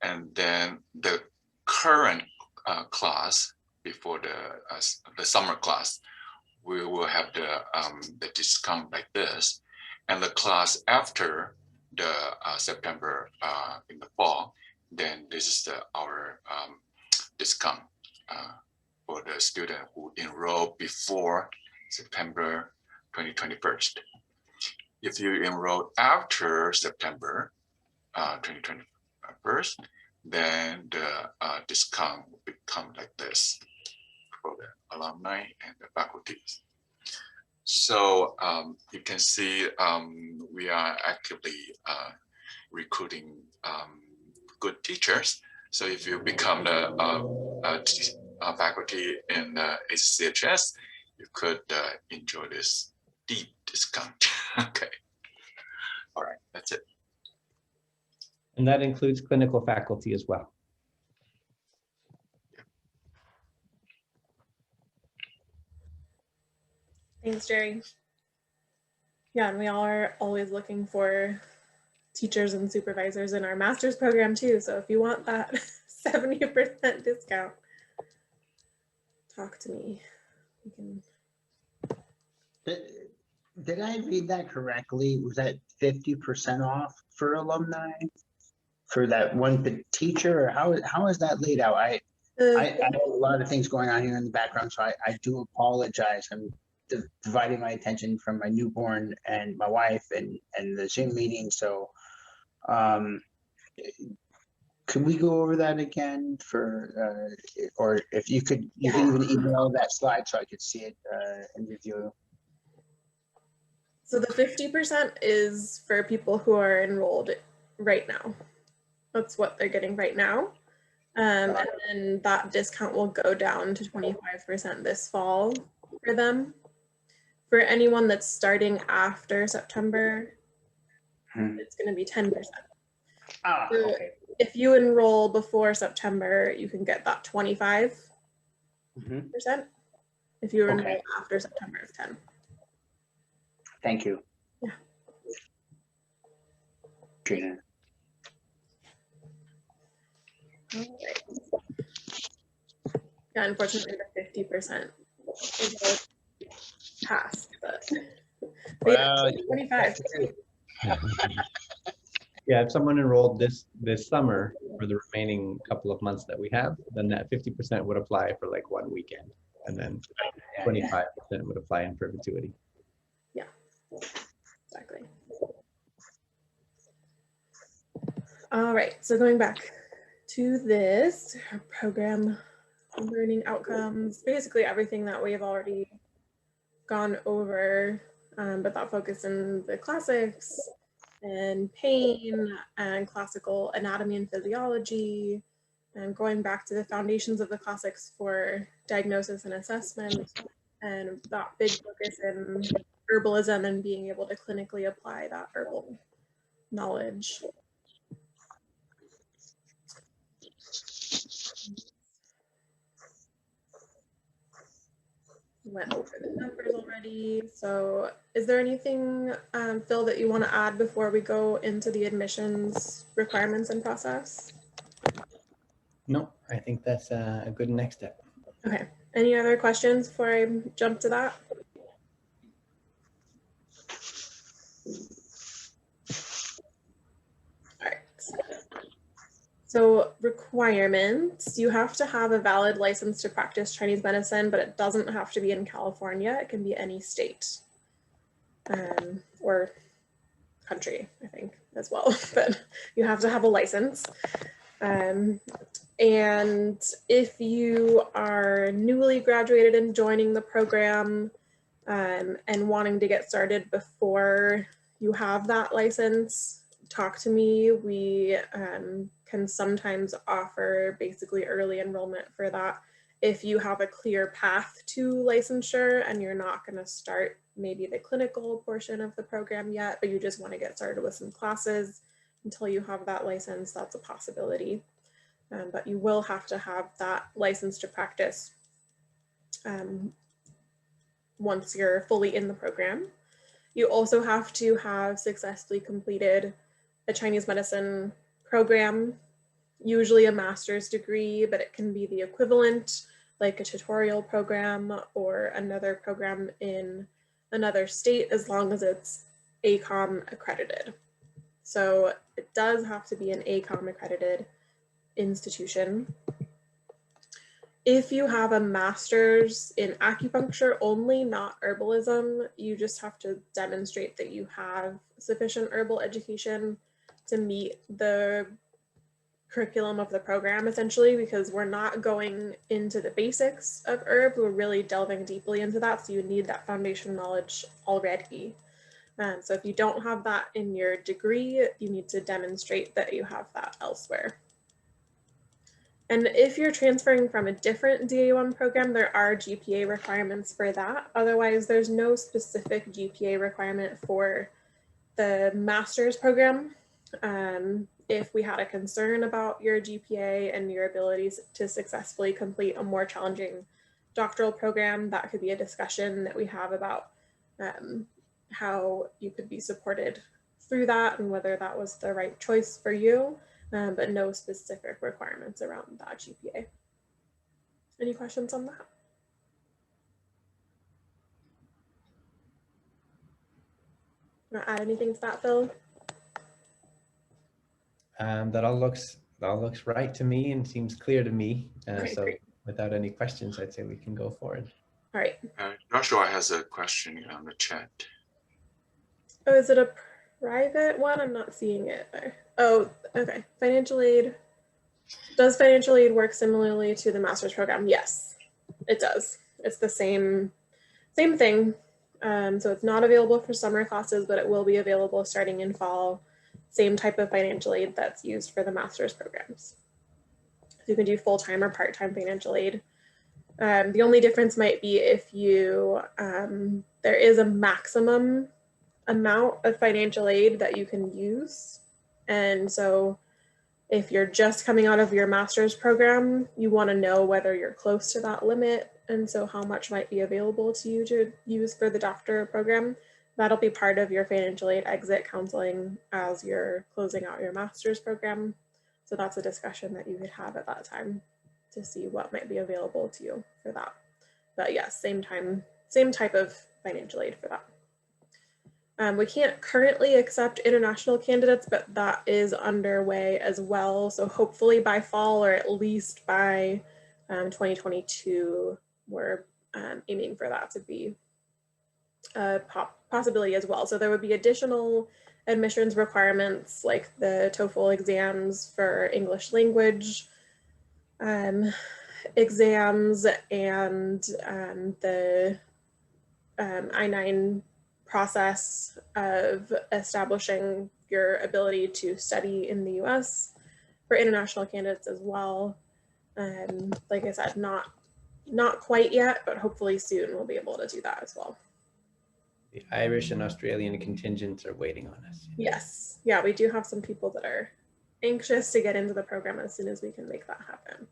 and then the current class before the summer class, we will have the discount like this, and the class after the September in the fall, then this is our discount for the student who enroll before September 2021. If you enroll after September 2021, then the discount will become like this for the alumni and the faculties. So you can see we are actively recruiting good teachers. So if you become the faculty in HCHS, you could enjoy this deep discount. Okay. All right, that's it. And that includes clinical faculty as well. Thanks, Jerry. Yeah, and we all are always looking for teachers and supervisors in our master's program too. So if you want that 70% discount, talk to me. We can... Did I read that correctly? Was that 50% off for alumni for that one teacher, or how is that laid out? I have a lot of things going on here in the background, so I do apologize. I'm dividing my attention from my newborn and my wife and the Zoom meeting. So could we go over that again for, or if you could, you can even email that slide so I could see it and review. So the 50% is for people who are enrolled right now. That's what they're getting right now. And then that discount will go down to 25% this fall for them. For anyone that's starting after September, it's going to be 10%. Ah, So okay. if you enroll before September, you can get that 25%. If you enroll after September of 10. Thank you. Yeah. Trina. All right. Yeah, unfortunately, the 50% is passed, but Well, yeah, 25. Yeah, if someone enrolled this summer for the remaining couple of months that we have, then that 50% would apply for like one weekend, and then 25% would apply in perpetuity. Yeah, exactly. All right, so going back to this program learning outcomes, basically everything that we've already gone over, but that focus in the classics and pain and classical anatomy and physiology, and going back to the foundations of the classics for diagnosis and assessment, and that big focus in herbalism and being able to clinically apply that herbal knowledge. Went over the numbers already. So is there anything, Phil, that you want to add before we go into the admissions requirements and process? No, I think that's a good next step. Okay. Any other questions before I jump to that? All right. So requirements, you have to have a valid license to practice Chinese medicine, but it doesn't have to be in California. It can be any state or country, I think, as well, but you have to have a license. And if you are newly graduated and joining the program and wanting to get started before you have that license, talk to me. We can sometimes offer basically early enrollment for that if you have a clear path to licensure and you're not going to start maybe the clinical portion of the program yet, but you just want to get started with some classes until you have that license. That's a possibility. But you will have to have that license to practice once you're fully in the program. You also have to have successfully completed a Chinese medicine program, usually a master's degree, but it can be the equivalent, like a tutorial program or another program in another state, as long as it's ACOM accredited. So it does have to be an ACOM accredited institution. If you have a master's in acupuncture only, not herbalism, you just have to demonstrate that you have sufficient herbal education to meet the curriculum of the program, essentially, because we're not going into the basics of herbs, we're really delving deeply into that, so you need that foundation knowledge already. So if you don't have that in your degree, you need to demonstrate that you have that elsewhere. And if you're transferring from a different DAOM program, there are GPA requirements for that. Otherwise, there's no specific GPA requirement for the master's program. If we had a concern about your GPA and your abilities to successfully complete a more challenging doctoral program, that could be a discussion that we have about how you could be supported through that and whether that was the right choice for you, but no specific requirements around that GPA. Any questions on that? Want to add anything to that, Phil? That all looks right to me and seems clear to me. Okay, So great. without any questions, I'd say we can go forward. All right. Joshua has a question on the chat. Oh, is it a private one? I'm not seeing it there. Oh, okay. Financial aid. Does financial aid work similarly to the master's program? Yes, it does. It's the same thing. So it's not available for summer classes, but it will be available starting in fall. Same type of financial aid that's used for the master's programs. So you can do full-time or part-time financial aid. The only difference might be if you, there is a maximum amount of financial aid that you can use. And so if you're just coming out of your master's program, you want to know whether you're close to that limit. And so how much might be available to you to use for the doctor program. That'll be part of your financial aid exit counseling as you're closing out your master's program. So that's a discussion that you could have at that time to see what might be available to you for that. But yes, same type of financial aid for that. We can't currently accept international candidates, but that is underway as well. So hopefully by fall, or at least by 2022, we're aiming for that to be a possibility as well. So there would be additional admissions requirements like the TOEFL exams for English language exams and the I-9 process of establishing your ability to study in the US for international candidates as well. Like I said, not quite yet, but hopefully soon we'll be able to do that as well. The Irish and Australian contingents are waiting on us. Yes, yeah, we do have some people that are anxious to get into the program as soon as we can make that happen.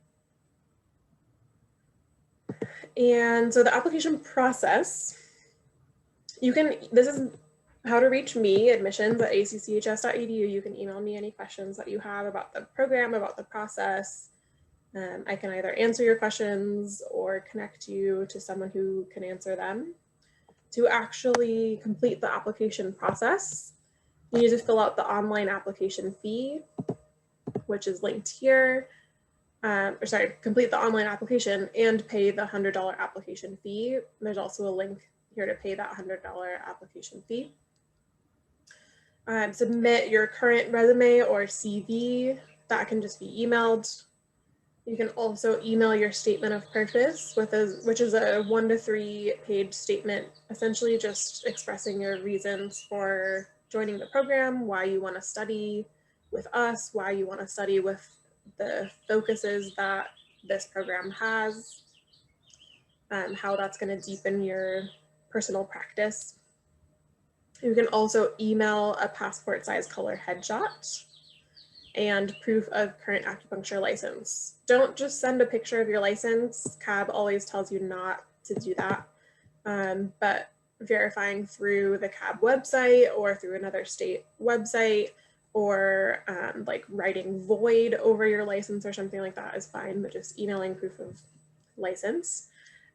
And so the application process, this is how to reach me, admissions@acchs.edu. You can email me any questions that you have about the program, about the process. I can either answer your questions or connect you to someone who can answer them. To actually complete the application process, you need to fill out the online application fee, which is linked here. Complete the online application and pay the $100 application fee. There's also a link here to pay that $100 application fee. Submit your current resume or CV. That can just be emailed. You can also email your statement of purpose, which is a 1 to 3 page statement, essentially just expressing your reasons for joining the program, why you want to study with us, why you want to study with the focuses that this program has, how that's going to deepen your personal practice. You can also email a passport size color headshot and proof of current acupuncture license. Don't just send a picture of your license. CAB always tells you not to do that. But verifying through the CAB website or through another state website, or like writing void over your license or something like that is fine, but just emailing proof of license.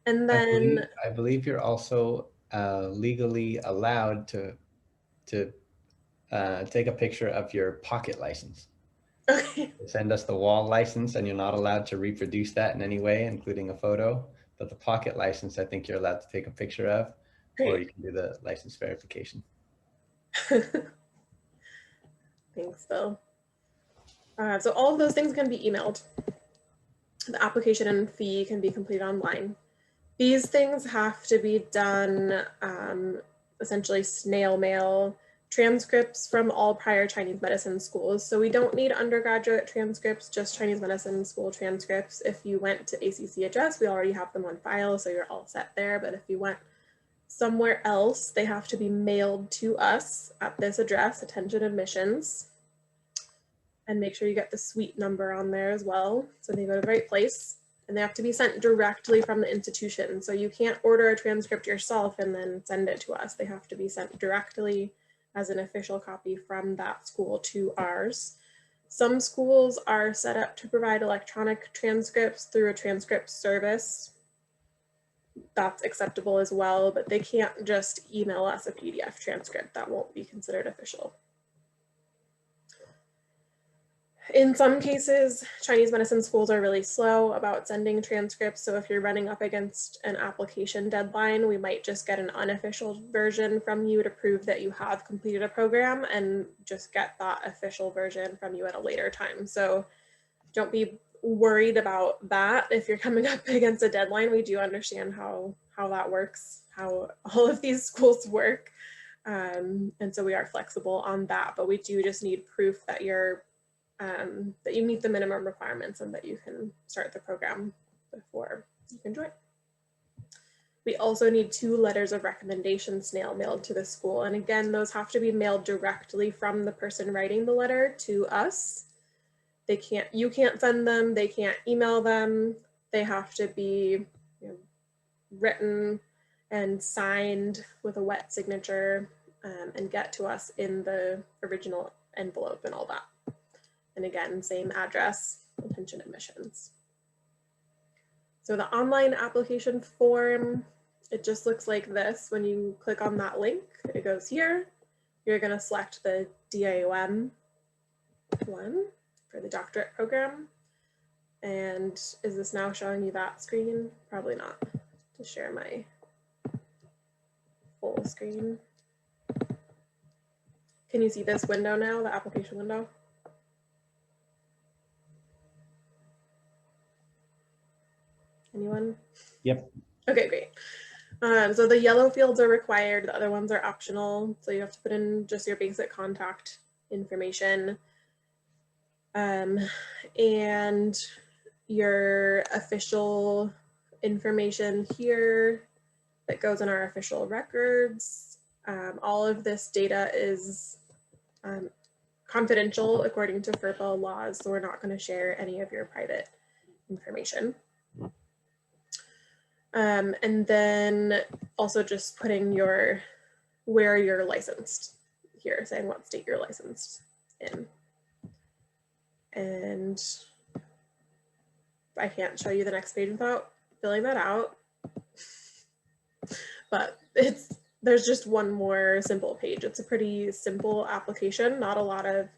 And then I believe you're also legally allowed to take a picture of your pocket license. okay. Send us the wall license, and you're not allowed to reproduce that in any way, including a photo. But the pocket license, I think you're allowed to take a picture of, or you can do the license verification. Thanks, Bill. So all of those things can be emailed. The application and fee can be completed online. These things have to be done essentially snail mail. Transcripts from all prior Chinese medicine schools. So we don't need undergraduate transcripts, just Chinese medicine school transcripts. If you went to ACCHS, we already have them on file, so you're all set there. But if you went somewhere else, they have to be mailed to us at this address, Attention Admissions. And make sure you get the suite number on there as well, so they go to the right place. And they have to be sent directly from the institution. So you can't order a transcript yourself and then send it to us. They have to be sent directly as an official copy from that school to ours. Some schools are set up to provide electronic transcripts through a transcript service. That's acceptable as well, but they can't just email us a PDF transcript. That won't be considered official. In some cases, Chinese medicine schools are really slow about sending transcripts. So if you're running up against an application deadline, we might just get an unofficial version from you to prove that you have completed a program, and just get that official version from you at a later time. So don't be worried about that. If you're coming up against a deadline, we do understand how that works, how all of these schools work. And so we are flexible on that, but we do just need proof that that you meet the minimum requirements and that you can start the program before you can join. We also need 2 letters of recommendation snail mailed to the school. And again, those have to be mailed directly from the person writing the letter to us. You can't send them, they can't email them. They have to be written and signed with a wet signature and get to us in the original envelope and all that. And again, same address, Attention Admissions. So the online application form, it just looks like this. When you click on that link, it goes here. You're going to select the DAOM one for the doctorate program. And is this now showing you that screen? Probably not. To share my full screen. Can you see this window now, the application window? Anyone? Yep. Okay, great. So the yellow fields are required, the other ones are optional. So you have to put in just your basic contact information and your official information here that goes in our official records. All of this data is confidential according to FERPA laws, so we're not going to share any of your private information. And then also just putting where you're licensed here, saying what state you're licensed in. And I can't show you the next page without filling that out. But there's just one more simple page. It's a pretty simple application, not a lot of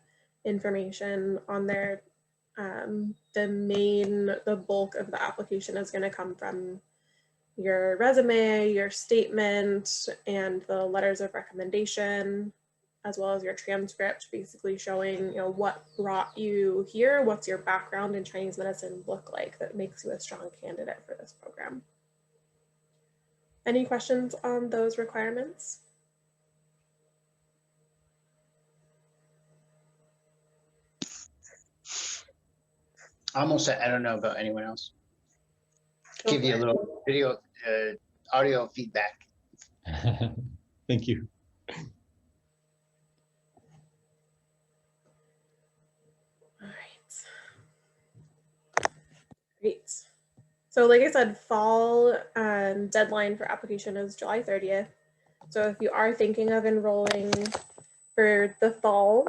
information on there. The bulk of the application is going to come from your resume, your statement, and the letters of recommendation, as well as your transcript, basically showing what brought you here, what's your background in Chinese medicine look like that makes you a strong candidate for this program. Any questions on those requirements? Almost, I don't know about anyone else. Give you a little video, audio feedback. Thank you. All right. Great. So like I said, fall deadline for application is July 30th. So if you are thinking of enrolling for the fall,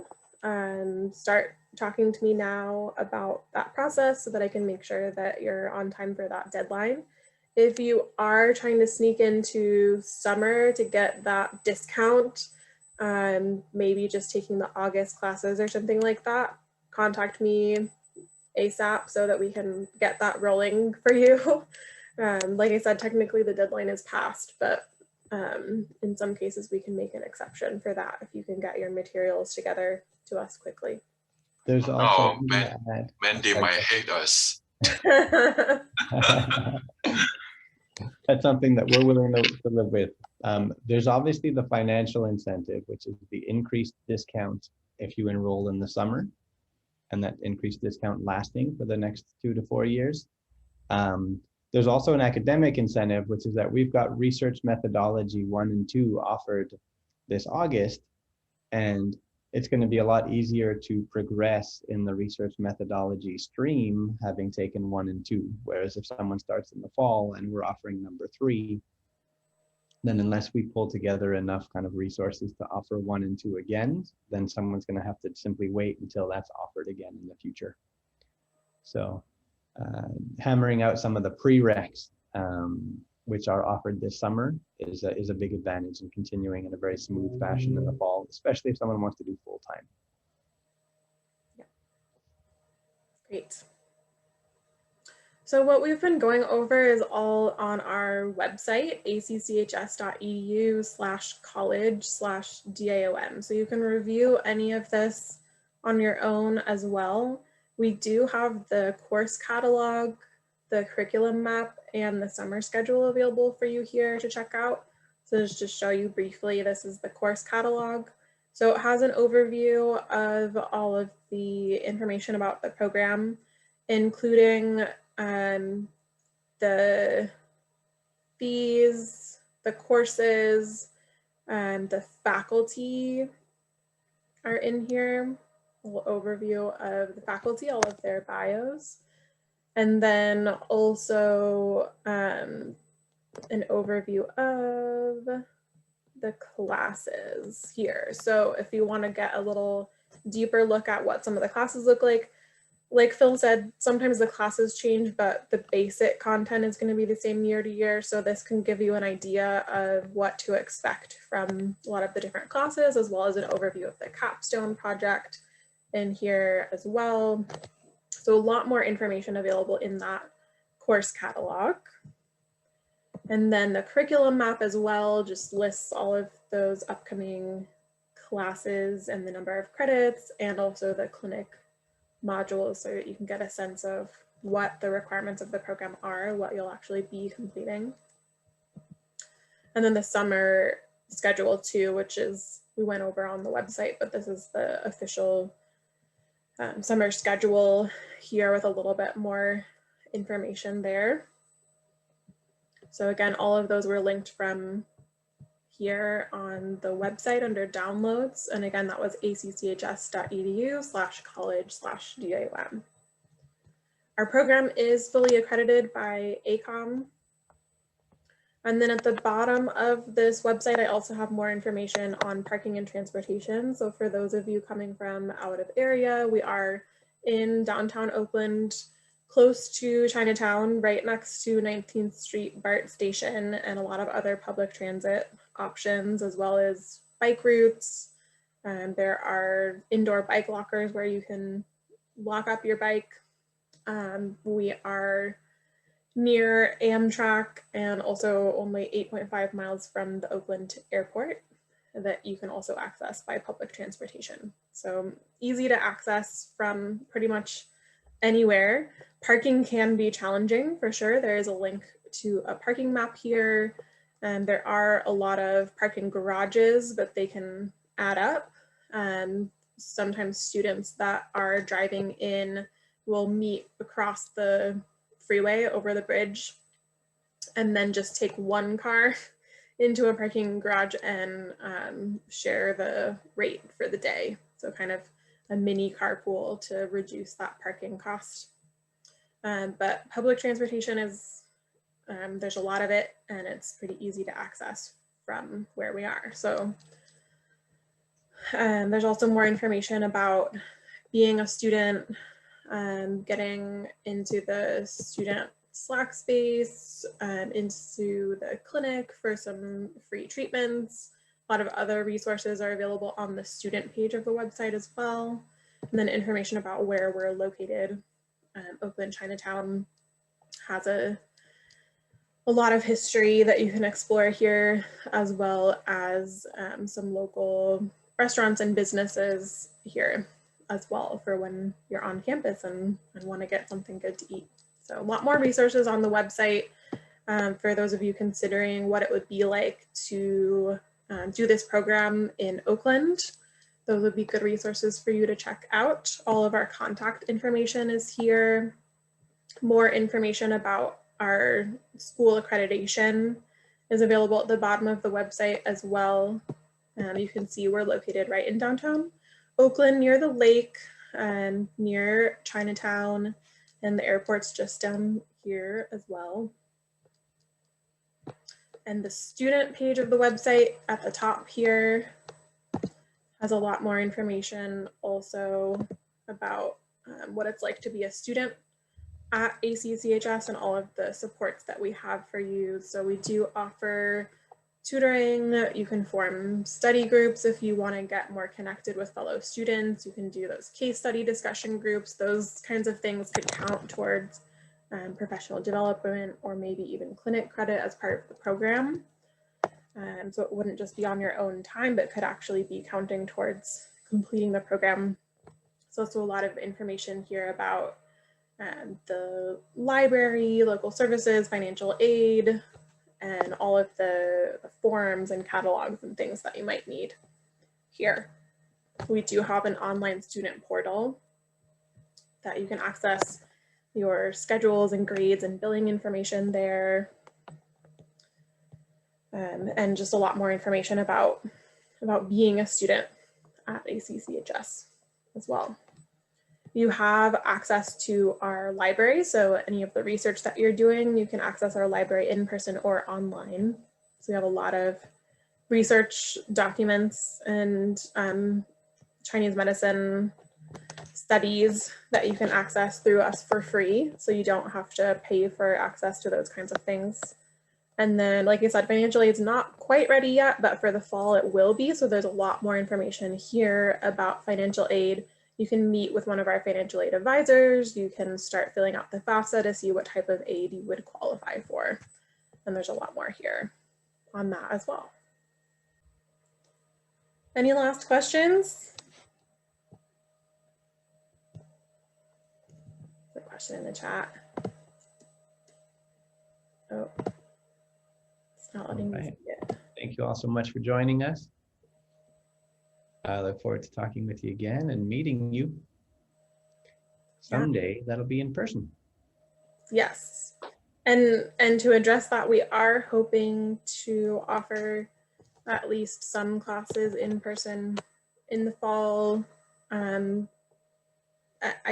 start talking to me now about that process so that I can make sure that you're on time for that deadline. If you are trying to sneak into summer to get that discount, maybe just taking the August classes or something like that, contact me ASAP so that we can get that rolling for you. Like I said, technically the deadline is passed, but in some cases we can make an exception for that if you can get your materials together to us quickly. There's also Mandy might hate us. That's something that we're willing to live with. There's obviously the financial incentive, which is the increased discount if you enroll in the summer, and that increased discount lasting for the next 2 to 4 years. There's also an academic incentive, which is that we've got research methodology 1 and 2 offered this August, and it's going to be a lot easier to progress in the research methodology stream having taken 1 and 2. Whereas if someone starts in the fall and we're offering number 3, then unless we pull together enough kind of resources to offer 1 and 2 again, then someone's going to have to simply wait until that's offered again in the future. So hammering out some of the prereqs, which are offered this summer, is a big advantage in continuing in a very smooth fashion in the fall, especially if someone wants to do full time. Yeah. Great. So what we've been going over is all on our website, acchs.edu/college/DAOM. So you can review any of this on your own as well. We do have the course catalog, the curriculum map, and the summer schedule available for you here to check out. So just to show you briefly, this is the course catalog. So it has an overview of all of the information about the program, including the fees, the courses, the faculty are in here. A little overview of the faculty, all of their bios. And then also an overview of the classes here. So if you want to get a little deeper look at what some of the classes look like Phil said, sometimes the classes change, but the basic content is going to be the same year to year. So this can give you an idea of what to expect from a lot of the different classes, as well as an overview of the capstone project in here as well. So a lot more information available in that course catalog. And then the curriculum map as well just lists all of those upcoming classes and the number of credits, and also the clinic modules, so that you can get a sense of what the requirements of the program are, what you'll actually be completing. And then the summer schedule too, which is, we went over on the website, but this is the official summer schedule here with a little bit more information there. So again, all of those were linked from here on the website under downloads. And again, that was acchs.edu/college/DAOM. Our program is fully accredited by ACOM. And then at the bottom of this website, I also have more information on parking and transportation. So for those of you coming from out of area, we are in downtown Oakland, close to Chinatown, right next to 19th Street BART station, and a lot of other public transit options, as well as bike routes. There are indoor bike lockers where you can lock up your bike. We are near Amtrak and also only 8.5 miles from the Oakland airport that you can also access by public transportation. So easy to access from pretty much anywhere. Parking can be challenging for sure. There is a link to a parking map here, and there are a lot of parking garages, but they can add up. Sometimes students that are driving in will meet across the freeway over the bridge and then just take one car into a parking garage and share the rate for the day. So kind of a mini carpool to reduce that parking cost. But public transportation is, there's a lot of it, and it's pretty easy to access from where we are. So there's also more information about being a student, getting into the student Slack space, into the clinic for some free treatments. A lot of other resources are available on the student page of the website as well. And then information about where we're located. Oakland Chinatown has a lot of history that you can explore here, as well as some local restaurants and businesses here as well for when you're on campus and want to get something good to eat. So a lot more resources on the website for those of you considering what it would be like to do this program in Oakland. Those would be good resources for you to check out. All of our contact information is here. More information about our school accreditation is available at the bottom of the website as well. You can see we're located right in downtown Oakland, near the lake and near Chinatown, and the airport's just down here as well. And the student page of the website at the top here has a lot more information also about what it's like to be a student at ACCHS and all of the supports that we have for you. So we do offer tutoring. You can form study groups if you want to get more connected with fellow students. You can do those case study discussion groups. Those kinds of things could count towards professional development or maybe even clinic credit as part of the program. So it wouldn't just be on your own time, but could actually be counting towards completing the program. So also a lot of information here about the library, local services, financial aid, and all of the forms and catalogs and things that you might need here. We do have an online student portal that you can access your schedules and grades and billing information there. And just a lot more information about being a student at ACCHS as well. You have access to our library, so any of the research that you're doing, you can access our library in person or online. So we have a lot of research documents and Chinese medicine studies that you can access through us for free, so you don't have to pay for access to those kinds of things. And then, like I said, financial aid is not quite ready yet, but for the fall it will be. So there's a lot more information here about financial aid. You can meet with one of our financial aid advisors. You can start filling out the FAFSA to see what type of aid you would qualify for. And there's a lot more here on that as well. Any last questions? The question in the chat. Oh, it's not letting me see it. Thank you all so much for joining us. I look forward to talking with you again and meeting you someday. That'll be in person. Yes. And to address that, we are hoping to offer at least some classes in person in the fall. I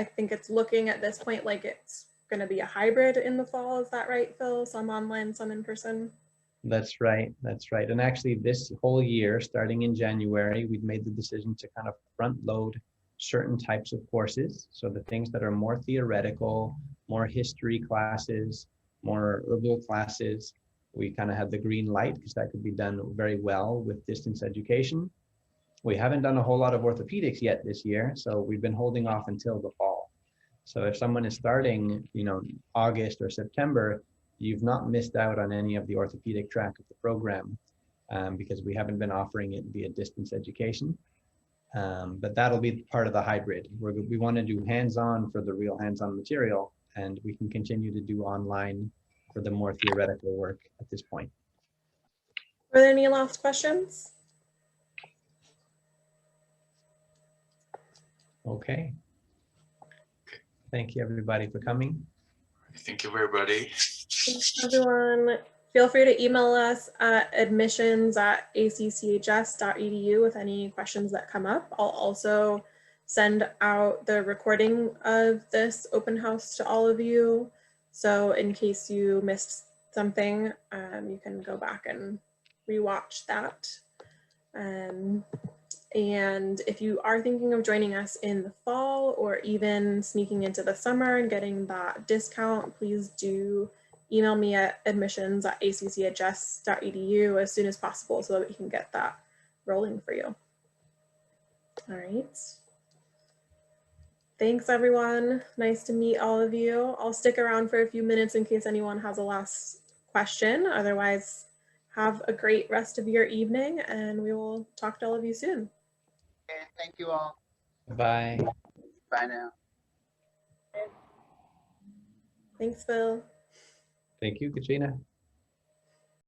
think it's looking at this point like it's going to be a hybrid in the fall. Is that right, Phil? Some online, some in person? That's right. That's right. And actually this whole year, starting in January, we've made the decision to kind of front load certain types of courses. So the things that are more theoretical, more history classes, more herbal classes, we kind of had the green light because that could be done very well with distance education. We haven't done a whole lot of orthopedics yet this year, so we've been holding off until the fall. So if someone is starting, August or September, you've not missed out on any of the orthopedic track of the program because we haven't been offering it via distance education. But that'll be part of the hybrid. We want to do hands-on for the real hands-on material, and we can continue to do online for the more theoretical work at this point. Are there any last questions? Okay. Thank you, everybody, for coming. Thank you, everybody. Thanks, everyone. Feel free to email us at admissions@acchs.edu with any questions that come up. I'll also send out the recording of this open house to all of you. So in case you missed something, you can go back and rewatch that. And if you are thinking of joining us in the fall or even sneaking into the summer and getting that discount, please do email me at admissions@acchs.edu as soon as possible so that we can get that rolling for you. All right. Thanks, everyone. Nice to meet all of you. I'll stick around for a few minutes in case anyone has a last question. Otherwise, have a great rest of your evening, and we will talk to all of you soon. Okay, thank you all. Bye. Bye now. Thanks, Phil. Thank you, Katrina.